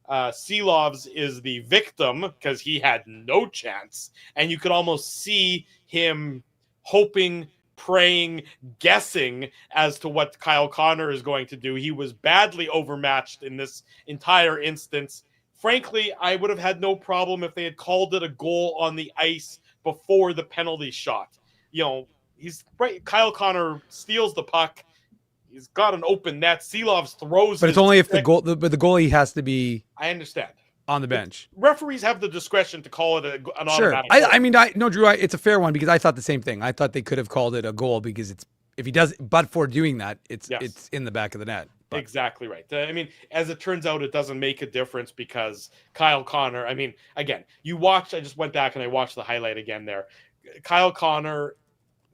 Seelovs is the victim because he had no chance. And you could almost see him hoping, praying, guessing as to what Kyle Connor is going to do. He was badly overmatched in this entire instance. Frankly, I would have had no problem if they had called it a goal on the ice before the penalty shot. You know, he's right. Kyle Connor steals the puck. He's got an open net. Seelovs throws. But it's only if the goalie has to be. I understand. On the bench. Referees have the discretion to call it an automatic goal. Sure. Drew, it's a fair one because I thought the same thing. I thought they could have called it a goal because if he does, but for doing that, it's in the back of the net. But. Exactly right. I mean, as it turns out, it doesn't make a difference because Kyle Connor, again, I just went back and I watched the highlight again there. Kyle Connor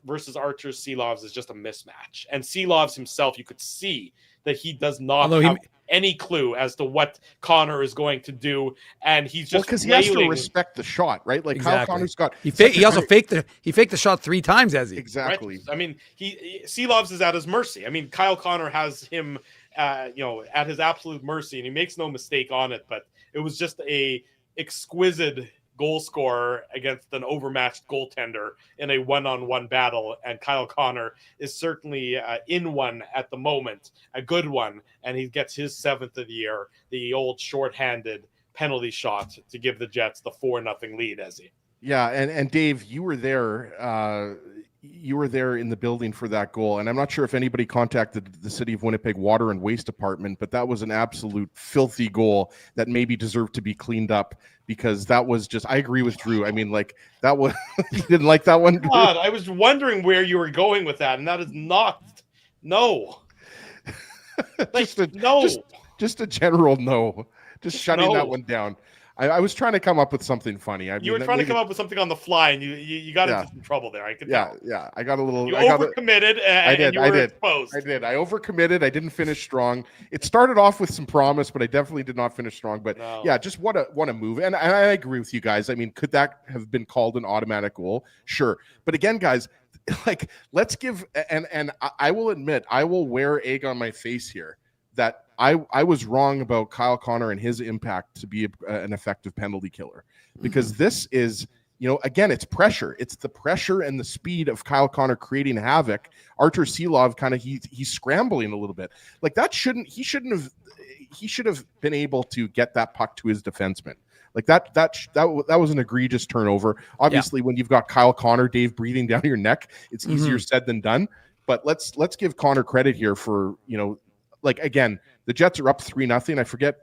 versus Archer Seelovs is just a mismatch. And Seelovs himself, you could see that he does not have any clue as to what Connor is going to do, and he's just because he has to respect the shot, right? Like Kyle Connor's got he also faked the shot 3 times, has he? Exactly. Right? I mean, Seelovs is at his mercy. I mean, Kyle Connor has him, at his absolute mercy, and he makes no mistake on it. But it was just a exquisite goal scorer against an overmatched goaltender in a one-on-one battle, and Kyle Connor is certainly in one at the moment, a good one, and he gets his 7th of the year, the old short-handed penalty shot to give the Jets the 4-0 lead, Ezzy. Yeah, and Dave, you were there. You were there in the building for that goal, and I'm not sure if anybody contacted the City of Winnipeg Water and Waste Department, but that was an absolute filthy goal that maybe deserved to be cleaned up because that was just. I agree with Drew. I mean, like that was. You didn't like that one? God, I was wondering where you were going with that, and that is not. No. Just a general no. Just shutting that one down. I was trying to come up with something funny. You were trying to come up with something on the fly, and you got into some trouble there. I could tell. Yeah. I got a little. You overcommitted, and you were exposed. I did. I overcommitted. I didn't finish strong. It started off with some promise, but I definitely did not finish strong. But yeah, just what a move. And I agree with you guys. I mean, could that have been called an automatic goal? Sure. But again, guys, like let's give and I will admit I will wear egg on my face here that I was wrong about Kyle Connor and his impact to be an effective penalty killer because this is, again, it's pressure. It's the pressure and the speed of Kyle Connor creating havoc. Artur Silov kind of he's scrambling a little bit. Like he should have been able to get that puck to his defenseman. Like that was an egregious turnover. Obviously, when you've got Kyle Connor, Dave, breathing down your neck, it's easier said than done. But let's give Connor credit here for, like, again, the Jets are up 3-0. I forget.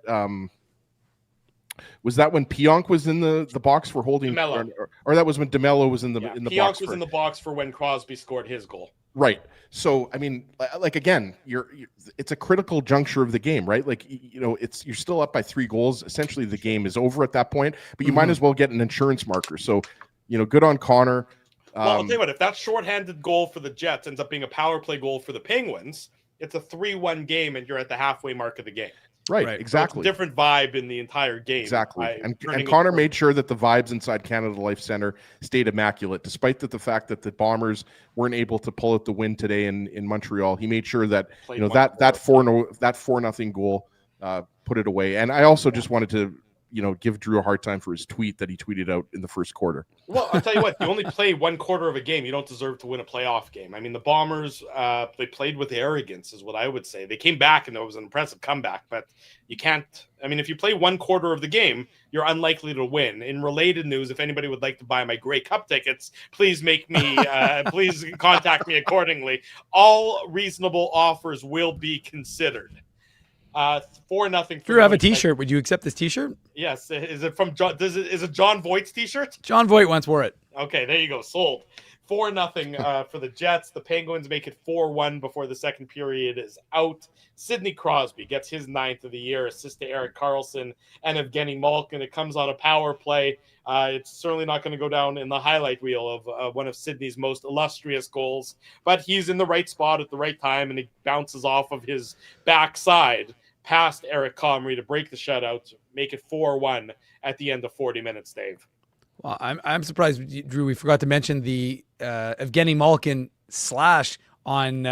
Was that when Pionk was in the box for holding, or that was when DeMello was in the box? Pionk was in the box for when Crosby scored his goal. Right. So, I mean, like, again, it's a critical juncture of the game, right? Like, you're still up by 3 goals. Essentially, the game is over at that point, but you might as well get an insurance marker. So, good on Connor. Well, I'll tell you what, if that shorthanded goal for the Jets ends up being a power play goal for the Penguins, it's a 3-1 game and you're at the halfway mark of the game. Right, exactly. So it's a different vibe in the entire game. Exactly. And Connor made sure that the vibes inside Canada Life Center stayed immaculate, despite the fact that the Bombers weren't able to pull out the win today in Montreal. He made sure that that 4-0 goal put it away. And I also just wanted to give Drew a hard time for his tweet that he tweeted out in the first quarter. Well, I'll tell you what, you only play 1 quarter of a game. You don't deserve to win a playoff game. I mean, the Bombers, they played with arrogance is what I would say. They came back and it was an impressive comeback, but you can't, I mean, if you play 1 quarter of the game, you're unlikely to win. In related news, if anybody would like to buy my Grey Cup tickets, please please contact me accordingly. All reasonable offers will be considered. 4-0. Drew, have a T-shirt. Would you accept this T-shirt? Yes. Is it from John? Is it John Voight's T-shirt? John Voight once wore it. Okay, there you go. Sold. 4-0 for the Jets. The Penguins make it 4-1 before the second period is out. Sidney Crosby gets his 9th of the year, assist to Erik Karlsson and Evgeny Malkin. It comes on a power play. It's certainly not going to go down in the highlight reel of one of Sidney's most illustrious goals, but he's in the right spot at the right time, and he bounces off of his backside past Eric Comrie to break the shutout, make it 4-1 at the end of 40 minutes, Dave. Well, I'm surprised, Drew, we forgot to mention the Evgeny Malkin slash on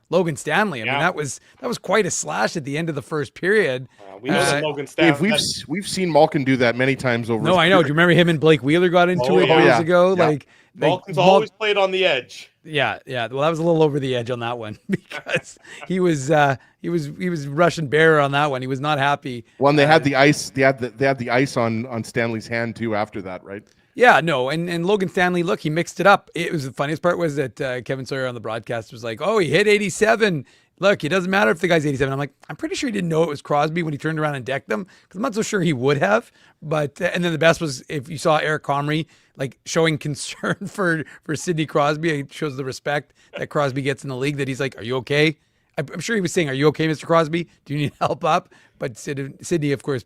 Logan Stanley. I mean, that was quite a slash at the end of the first period. We know that Logan Stanley. We've seen Malkin do that many times over. No, I know. Do you remember him and Blake Wheeler got into it years ago? Yeah. Like Malkin's always played on the edge. Yeah. Well, that was a little over the edge on that one because he was Russian bear on that one. He was not happy. Well, and they had the ice. They had the ice on Stanley's hand too after that, right? Yeah, no, and Logan Stanley, look, he mixed it up. It was the funniest part was that Kevin Sawyer on the broadcast was like, "Oh, he hit 87. Look, it doesn't matter if the guy's 87." I'm like, I'm pretty sure he didn't know it was Crosby when he turned around and decked him because I'm not so sure he would have. But and then the best was if you saw Eric Comrie like showing concern for Sidney Crosby. It shows the respect that Crosby gets in the league. That he's like, "Are you okay?" I'm sure he was saying, "Are you okay, Mr. Crosby? Do you need help up?" But Sidney, of course,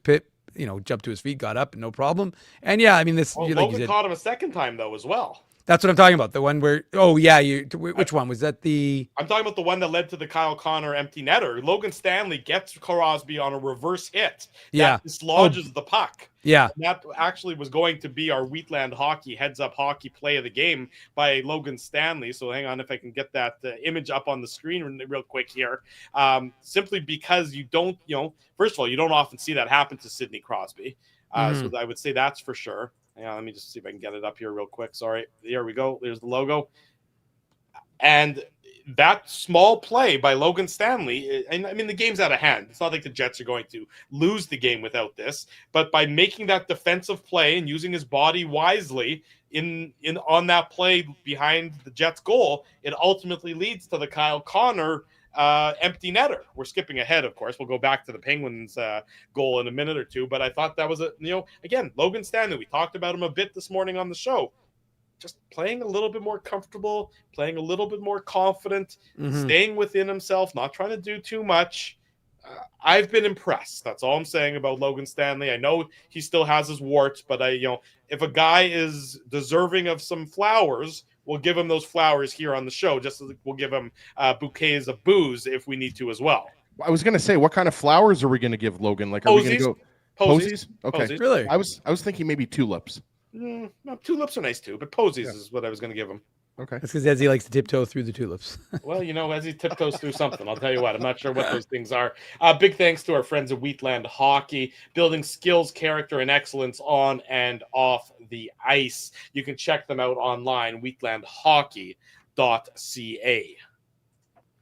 jumped to his feet, got up, no problem. And yeah, I mean, Logan caught him a second time though as well. That's what I'm talking about. The one where, which one was that? I'm talking about the one that led to the Kyle Connor empty netter. Logan Stanley gets Crosby on a reverse hit. That dislodges the puck. Yeah. And that actually was going to be our Wheatland Hockey heads-up hockey play of the game by Logan Stanley. So hang on if I can get that image up on the screen real quick here. Simply because you don't, first of all, you don't often see that happen to Sidney Crosby. So I would say that's for sure. Yeah, let me just see if I can get it up here real quick. Sorry. There we go. There's the logo. And that small play by Logan Stanley, and I mean, the game's out of hand. It's not like the Jets are going to lose the game without this, but by making that defensive play and using his body wisely on that play behind the Jets goal, it ultimately leads to the Kyle Connor empty netter. We're skipping ahead, of course. We'll go back to the Penguins goal in a minute or two, but I thought that was again, Logan Stanley, we talked about him a bit this morning on the show, just playing a little bit more comfortable, playing a little bit more confident, staying within himself, not trying to do too much. I've been impressed. That's all I'm saying about Logan Stanley. I know he still has his warts, but if a guy is deserving of some flowers, we'll give him those flowers here on the show, just as we'll give him bouquets of booze if we need to as well. I was going to say, what kind of flowers are we going to give Logan? Like, are we going to go posies? Okay, posies. Really? I was thinking maybe tulips. No, tulips are nice too, but posies is what I was going to give him. Okay. That's because Ezzy likes to tiptoe through the tulips. Well, as he tiptoes through something, I'll tell you what, I'm not sure what those things are. Big thanks to our friends at Wheatland Hockey, building skills, character, and excellence on and off the ice. You can check them out online, wheatlandhockey.ca.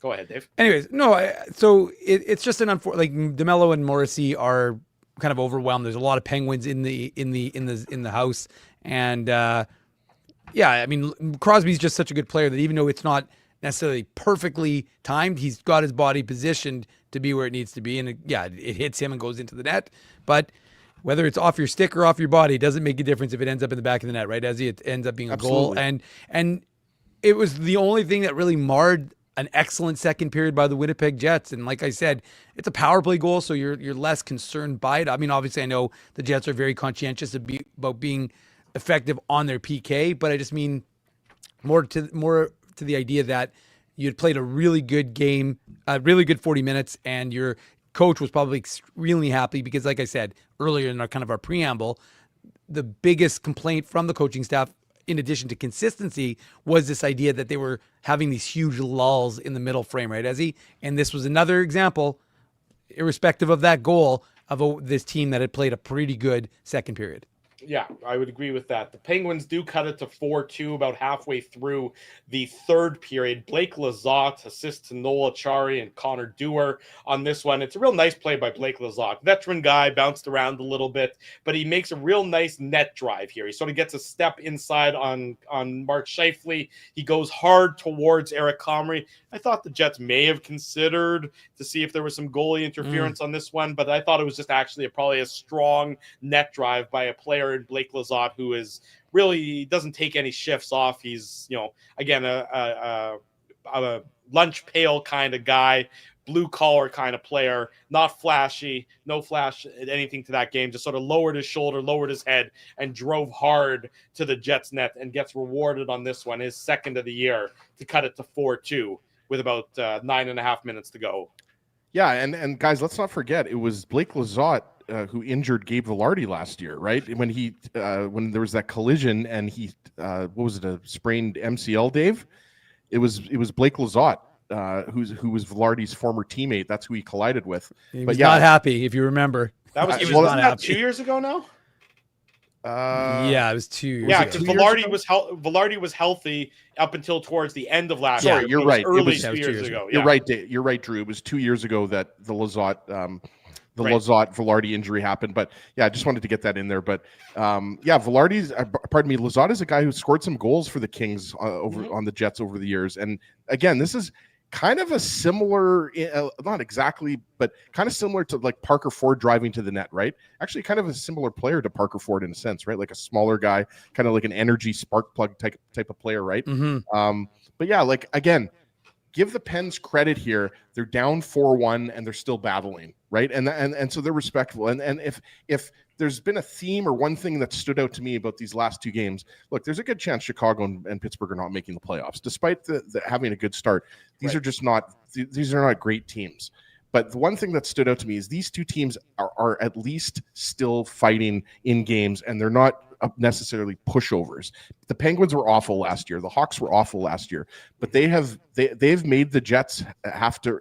Go ahead, Dave. Anyways, no, so it's just an like DeMello and Morrissey are kind of overwhelmed. There's a lot of Penguins in the house, and yeah, I mean Crosby's just such a good player that even though it's not necessarily perfectly timed, he's got his body positioned to be where it needs to be, and it hits him and goes into the net. But whether it's off your stick or off your body, it doesn't make a difference if it ends up in the back of the net, right? As it ends up being a goal, and it was the only thing that really marred an excellent second period by the Winnipeg Jets. And like I said, it's a power play goal, so you're less concerned by it. I mean, obviously I know the Jets are very conscientious about being effective on their PK, but I just mean more to the idea that you'd played a really good game, a really good 40 minutes, and your coach was probably extremely happy because, like I said earlier in our preamble, the biggest complaint from the coaching staff, in addition to consistency, was this idea that they were having these huge lulls in the middle frame, right, Ezzy? And this was another example, irrespective of that goal, of this team that had played a pretty good second period. Yeah, I would agree with that. The Penguins do cut it to 4-2 about halfway through the third period. Blake Lizotte assists to Noel Achari and Connor Dewar on this one. It's a real nice play by Blake Lizotte. Veteran guy, bounced around a little bit, but he makes a real nice net drive here. He sort of gets a step inside on Mark Scheifele. He goes hard towards Eric Comrie. I thought the Jets may have considered to see if there was some goalie interference on this one, but I thought it was just actually probably a strong net drive by a player in Blake Lizotte who is really doesn't take any shifts off. He's, again, a lunch pail kind of guy, blue collar kind of player, not flashy, no flash anything to that game, just sort of lowered his shoulder, lowered his head, and drove hard to the Jets net and gets rewarded on this one, his second of the year, to cut it to 4-2 with about 9.5 minutes to go. Yeah, and guys, let's not forget, it was Blake Lizotte who injured Gabe Vilardi last year, right? When when there was that collision and he what was it, a sprained MCL, Dave? It was Blake Lizotte who was Vilardi's former teammate. That's who he collided with. He was not happy, if you remember. That was, wasn't that 2 years ago now? Yeah, it was 2 years. Yeah, because Vilardi was healthy up until towards the end of last year. Sorry, you're right. Early 2 years ago. You're right, Dave. You're right, Drew. It was 2 years ago that the Lizotte Vilardi injury happened. But yeah, I just wanted to get that in there. But Lizotte is a guy who scored some goals for the Kings on the Jets over the years. And again, this is kind of a similar, not exactly, but kind of similar to like Parker Ford driving to the net, right? Actually, kind of a similar player to Parker Ford in a sense, right? Like a smaller guy, kind of like an energy spark plug type of player, right? Mm-hmm. But yeah, like again, give the Pens credit here. They're down 4-1 and they're still battling, right? And so they're respectful. And if there's been a theme or one thing that stood out to me about these last two games, look, there's a good chance Chicago and Pittsburgh are not making the playoffs, despite the having a good start. These are just not great teams. But the one thing that stood out to me is these two teams are at least still fighting in games, and they're not necessarily pushovers. The Penguins were awful last year. The Hawks were awful last year, but they've made the Jets have to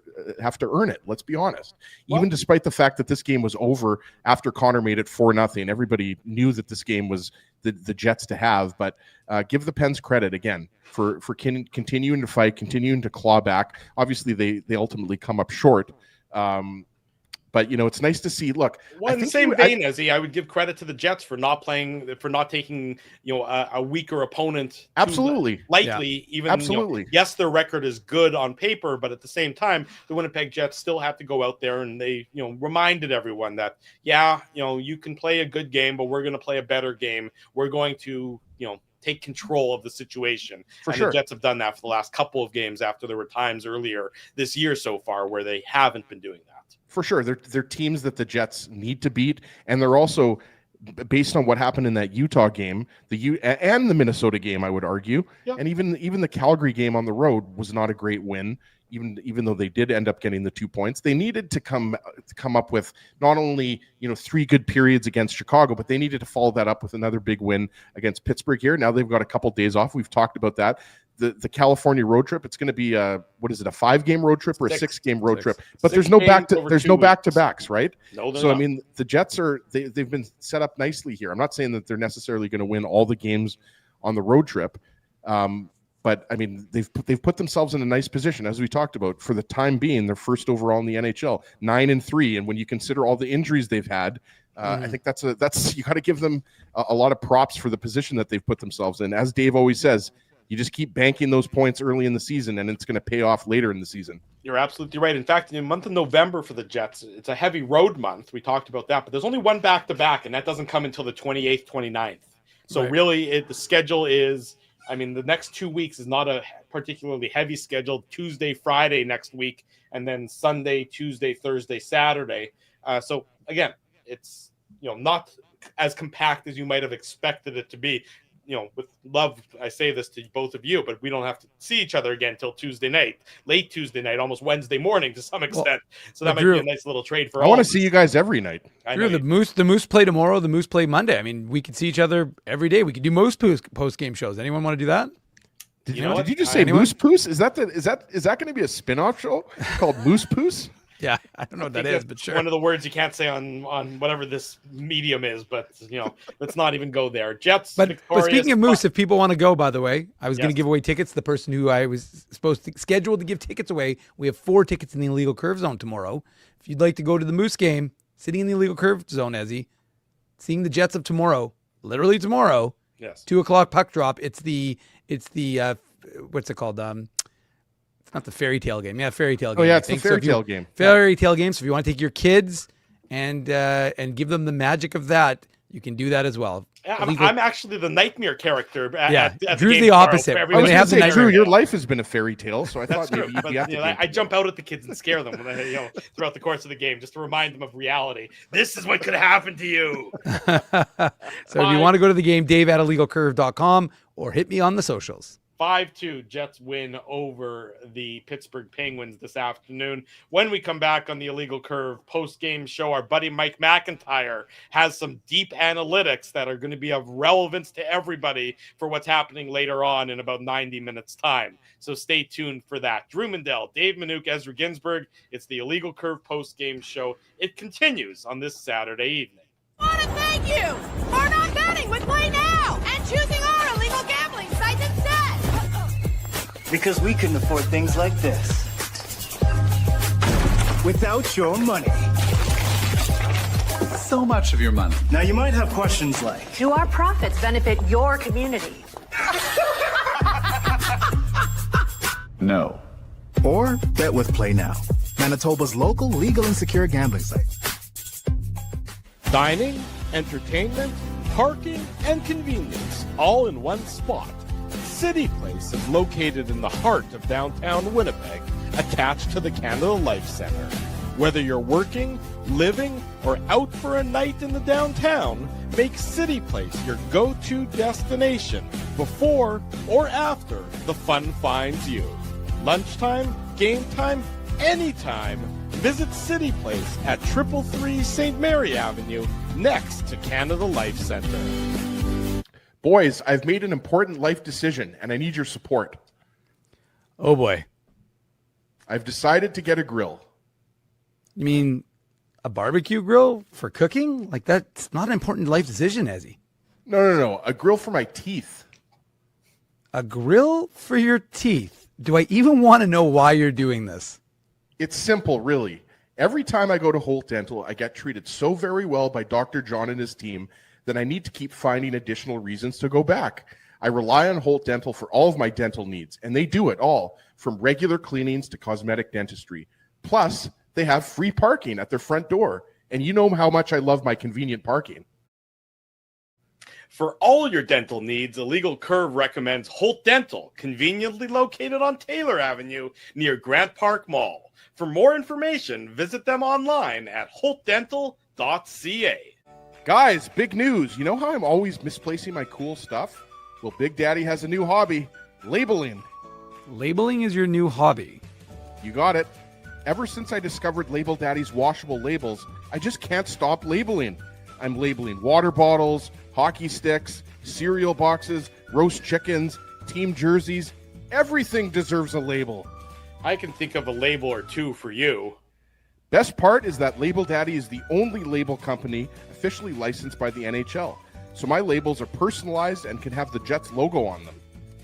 earn it. Let's be honest. Even despite the fact that this game was over after Connor made it 4-0, everybody knew that this game was the Jets to have. But give the Pens credit again for continuing to fight, continuing to claw back. Obviously, they ultimately come up short. But it's nice to see. Look, in the same vein, I would give credit to the Jets for not taking a weaker opponent. Absolutely, lightly. Yeah. Even absolutely. Yes, their record is good on paper, but at the same time, the Winnipeg Jets still have to go out there and they reminded everyone that you can play a good game, but we're going to play a better game. We're going to take control of the situation. The Jets have done that for the last couple of games after there were times earlier this year so far where they haven't been doing that. For sure. They're teams that the Jets need to beat. And they're also, based on what happened in that Utah game, and the Minnesota game, I would argue, and even the Calgary game on the road was not a great win. Even though they did end up getting the 2 points, they needed to come up with not only 3 good periods against Chicago, but they needed to follow that up with another big win against Pittsburgh here. Now they've got a couple days off. We've talked about that. the California road trip. It's going to be a 5-game road trip or a 6-game road trip? But there's no back to backs, right? No, so not. I mean, the Jets they've been set up nicely here. I'm not saying that they're necessarily going to win all the games on the road trip, but I mean they've put themselves in a nice position, as we talked about. For the time being, they're first overall in the NHL, 9-3, and when you consider all the injuries they've had. I think that's you got to give them a lot of props for the position that they've put themselves in. As Dave always says, you just keep banking those points early in the season, and it's going to pay off later in the season. You're absolutely right. In fact, in the month of November for the Jets, it's a heavy road month. We talked about that, but there's only one back-to-back, and that doesn't come until the 28th, 29th. So really, the schedule is, I mean, the next 2 weeks is not a particularly heavy schedule. Tuesday, Friday next week, and then Sunday, Tuesday, Thursday, Saturday. So again, it's not as compact as you might have expected it to be. With love, I say this to both of you, but we don't have to see each other again till Tuesday night, late Tuesday night, almost Wednesday morning to some extent. So that might be a nice little trade for all. I want to see you guys every night. Drew, the Moose play tomorrow. The Moose play Monday. I mean, we could see each other every day. We could do Moose post game shows. Anyone want to do that? Did you just say Moose Poos? Is that going to be a spin-off show called Moose Poos? Yeah, I don't know what that is, but sure. One of the words you can't say on whatever this medium is, but let's not even go there. Jets. But speaking of Moose, if people want to go, by the way, I was going to give away tickets. The person who I was scheduled to give tickets away, we have 4 tickets in the illegal curve zone tomorrow. If you'd like to go to the Moose game, sitting in the illegal curve zone, Ezzy, seeing the Jets of tomorrow, literally tomorrow, 2:00 puck drop. It's the what's it called? It's not the fairy tale game. Yeah, fairy tale game. Oh, yeah, it's the fairy tale game. Fairy tale game. So if you want to take your kids and give them the magic of that, you can do that as well. Yeah, I'm actually the nightmare character. At Drew's the opposite. I was going to say, Drew, your life has been a fairy tale, so I thought maybe you'd be at the game. I jump out at the kids and scare them throughout the course of the game just to remind them of reality. This is what could happen to you. So if you want to go to the game, dave@illegalcurve.com or hit me on the socials. 5-2 Jets win over the Pittsburgh Penguins this afternoon. When we come back on the Illegal Curve post-game show, our buddy Mike McIntyre has some deep analytics that are going to be of relevance to everybody for what's happening later on in about 90 minutes time. So stay tuned for that. Drew Mandel, Dave Manouk, Ezra Ginsburg. It's the Illegal Curve post-game show. It continues on this Saturday evening. I want to thank you for not betting with Play Now and choosing our illegal gambling sites instead. Because we couldn't afford things like this without your money. So much of your money. Now you might have questions like, do our profits benefit your community? No. Or bet with Play Now, Manitoba's local legal and secure gambling site. Dining, entertainment, parking, and convenience, all in one spot. City Place is located in the heart of downtown Winnipeg, attached to the Canada Life Center. Whether you're working, living, or out for a night in the downtown, make City Place your go-to destination before or after the fun finds you. Lunchtime, game time, anytime. Visit City Place at 333 St. Mary Avenue, next to Canada Life Center. Boys, I've made an important life decision, and I need your support. Oh, boy. I've decided to get a grill. You mean a barbecue grill for cooking? Like, that's not an important life decision, Ezzy. No. A grill for my teeth. A grill for your teeth? Do I even want to know why you're doing this? It's simple, really. Every time I go to Holt Dental, I get treated so very well by Dr. John and his team that I need to keep finding additional reasons to go back. I rely on Holt Dental for all of my dental needs, and they do it all, from regular cleanings to cosmetic dentistry. Plus, they have free parking at their front door, and you know how much I love my convenient parking. For all your dental needs, Illegal Curve recommends Holt Dental, conveniently located on Taylor Avenue near Grant Park Mall. For more information, visit them online at holtdental.ca. Guys, big news. You know how I'm always misplacing my cool stuff? Well, Big Daddy has a new hobby, labeling. Labeling is your new hobby. You got it. Ever since I discovered Label Daddy's washable labels, I just can't stop labeling. I'm labeling water bottles, hockey sticks, cereal boxes, roast chickens, team jerseys, Everything deserves a label. I can think of a label or two for you. Best part is that Label Daddy is the only label company officially licensed by the NHL. So my labels are personalized and can have the Jets logo on them.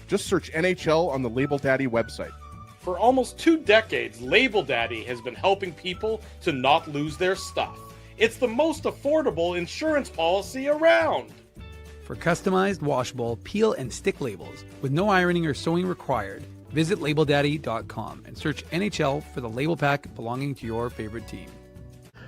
Just search NHL on the Label Daddy website. For almost 2 decades, Label Daddy has been helping people to not lose their stuff. It's the most affordable insurance policy around. For customized, washable, peel and stick labels with no ironing or sewing required, visit labeldaddy.com and search NHL for the label pack belonging to your favorite team.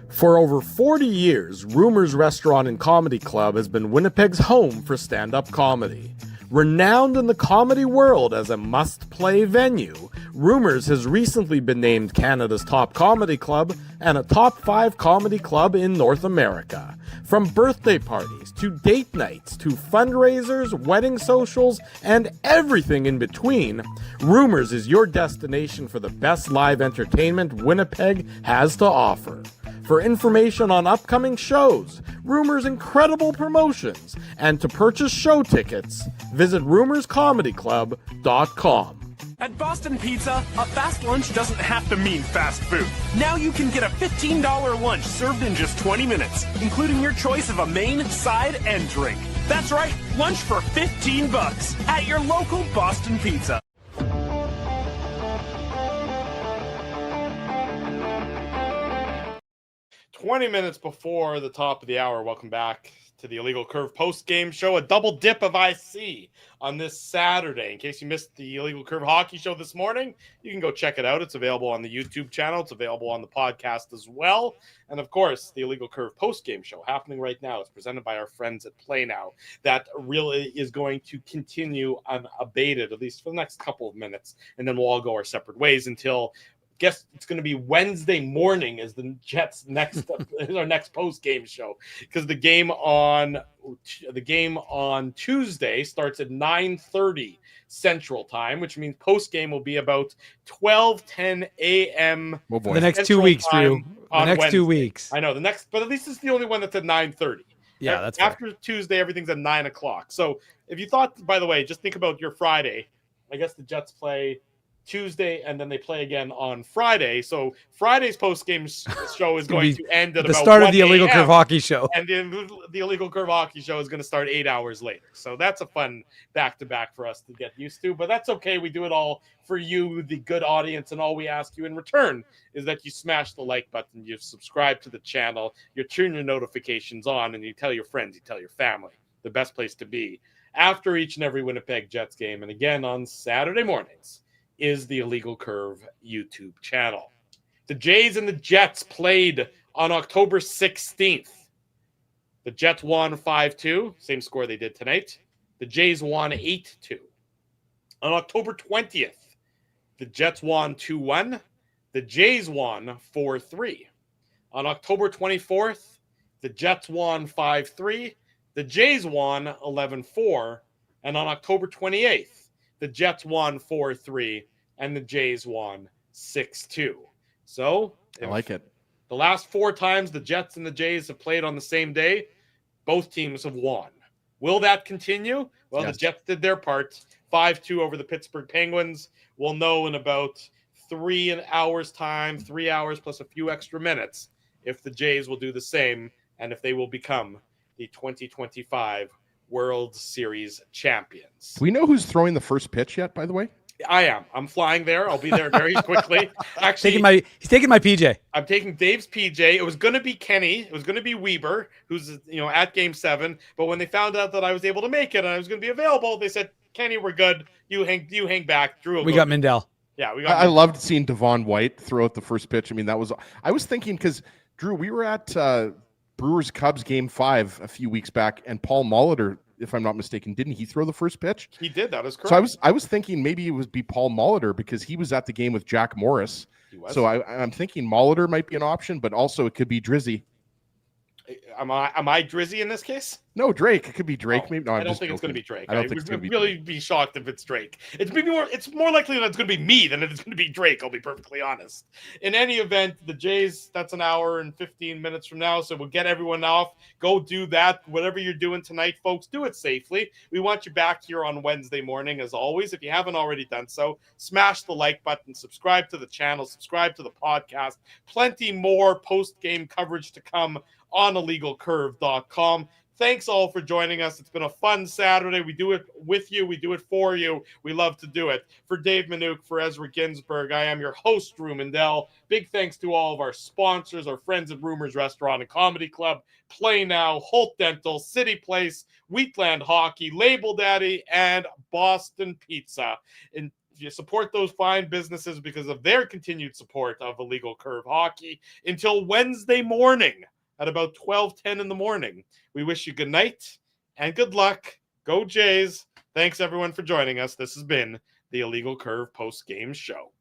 For over 40 years, Rumors Restaurant and Comedy Club has been Winnipeg's home for stand-up comedy. Renowned in the comedy world as a must-play venue, Rumors has recently been named Canada's top comedy club and a top 5 comedy club in North America. From birthday parties to date nights to fundraisers, wedding socials, and everything in between, Rumors is your destination for the best live entertainment Winnipeg has to offer. For information on upcoming shows, Rumors' incredible promotions, and to purchase show tickets, visit rumorscomedyclub.com. At Boston Pizza, a fast lunch doesn't have to mean fast food. Now you can get a $15 lunch served in just 20 minutes, including your choice of a main, side, and drink. That's right, lunch for $15 at your local Boston Pizza. 20 minutes before the top of the hour, welcome back to the Illegal Curve post-game show, a double dip of IC on this Saturday. In case you missed the Illegal Curve hockey show this morning, you can go check it out. It's available on the YouTube channel. It's available on the podcast as well. And of course, the Illegal Curve post-game show happening right now is presented by our friends at Play Now. That really is going to continue unabated, at least for the next couple of minutes. And then we'll all go our separate ways until guess it's going to be Wednesday morning is the Jets next our next post game show, because the game on Tuesday starts at 9:30 Central Time, which means post game will be about 12:10 a.m. Oh boy. The next 2 weeks, Drew. The next Wednesday. 2 weeks. I know the next, but at least it's the only one that's at 9:30. Yeah, that's after Tuesday. Everything's at 9 o'clock. So if you thought, by the way, just think about your Friday. I guess the Jets play Tuesday, and then they play again on Friday. So Friday's post-game show is going to end at the about start of the 1 Illegal a.m., Curve hockey show. and the Illegal Curve hockey show is going to start 8 hours later. So that's a fun back-to-back for us to get used to, but that's okay. We do it all for you, the good audience, and all we ask you in return is that you smash the like button, you subscribe to the channel, you turn your notifications on, and you tell your friends, you tell your family. The best place to be after each and every Winnipeg Jets game, and again on Saturday mornings, is the Illegal Curve YouTube channel. The Jays and the Jets played on October 16th. The Jets won 5-2, same score they did tonight. The Jays won 8-2. On October 20th, the Jets won 2-1. The Jays won 4-3. On October 24th, the Jets won 5-3. The Jays won 11-4. And on October 28th, the Jets won 4-3, and the Jays won 6-2. So I like it. The last 4 times the Jets and the Jays have played on the same day, both teams have won. Will that continue? Well, Yes. The Jets did their part, 5-2 over the Pittsburgh Penguins. We'll know in about 3 hours' time, 3 hours plus a few extra minutes, if the Jays will do the same and if they will become the 2025 World Series champions. Do we know who's throwing the first pitch yet, by the way? I am. I'm flying there. I'll be there very quickly. Actually, He's taking my PJ. I'm taking Dave's PJ. It was going to be Kenny. It was going to be Weber, who's at Game 7. But when they found out that I was able to make it and I was going to be available, they said, "Kenny, we're good. You hang back." Drew, We got Mindell. Yeah, we got. I loved seeing Devon White throw out the first pitch. I mean, I was thinking because Drew, we were at Brewers Cubs Game 5 a few weeks back, and Paul Molitor, if I'm not mistaken, didn't he throw the first pitch? He did. That is correct. So I was thinking maybe it would be Paul Molitor because he was at the game with Jack Morris. He was. So I'm thinking Molitor might be an option, but also it could be Drizzy. Am I Drizzy in this case? No, Drake. It could be Drake. Oh, Maybe. No, I I'm don't just think it's going to joking. be Drake. I don't I think it's would going to be really Drake. be shocked if it's Drake. It's more likely that it's going to be me than it's going to be Drake. I'll be perfectly honest. In any event, the Jays, that's an hour and 15 minutes from now, so we'll get everyone off. Go do that. Whatever you're doing tonight, folks, do it safely. We want you back here on Wednesday morning, as always. If you haven't already done so, smash the like button, subscribe to the channel, subscribe to the podcast. Plenty more post-game coverage to come on illegalcurve.com. Thanks all for joining us. It's been a fun Saturday. We do it with you. We do it for you. We love to do it. For Dave Manouk, for Ezra Ginsburg, I am your host, Drew Mandel. Big thanks to all of our sponsors, our friends at Rumors Restaurant and Comedy Club, Play Now, Holt Dental, City Place, Wheatland Hockey, Label Daddy, and Boston Pizza. And you support those fine businesses because of their continued support of Illegal Curve Hockey until Wednesday morning at about 12:10 in the morning. We wish you good night and good luck. Go Jays. Thanks everyone for joining us. This has been the Illegal Curve post-game show.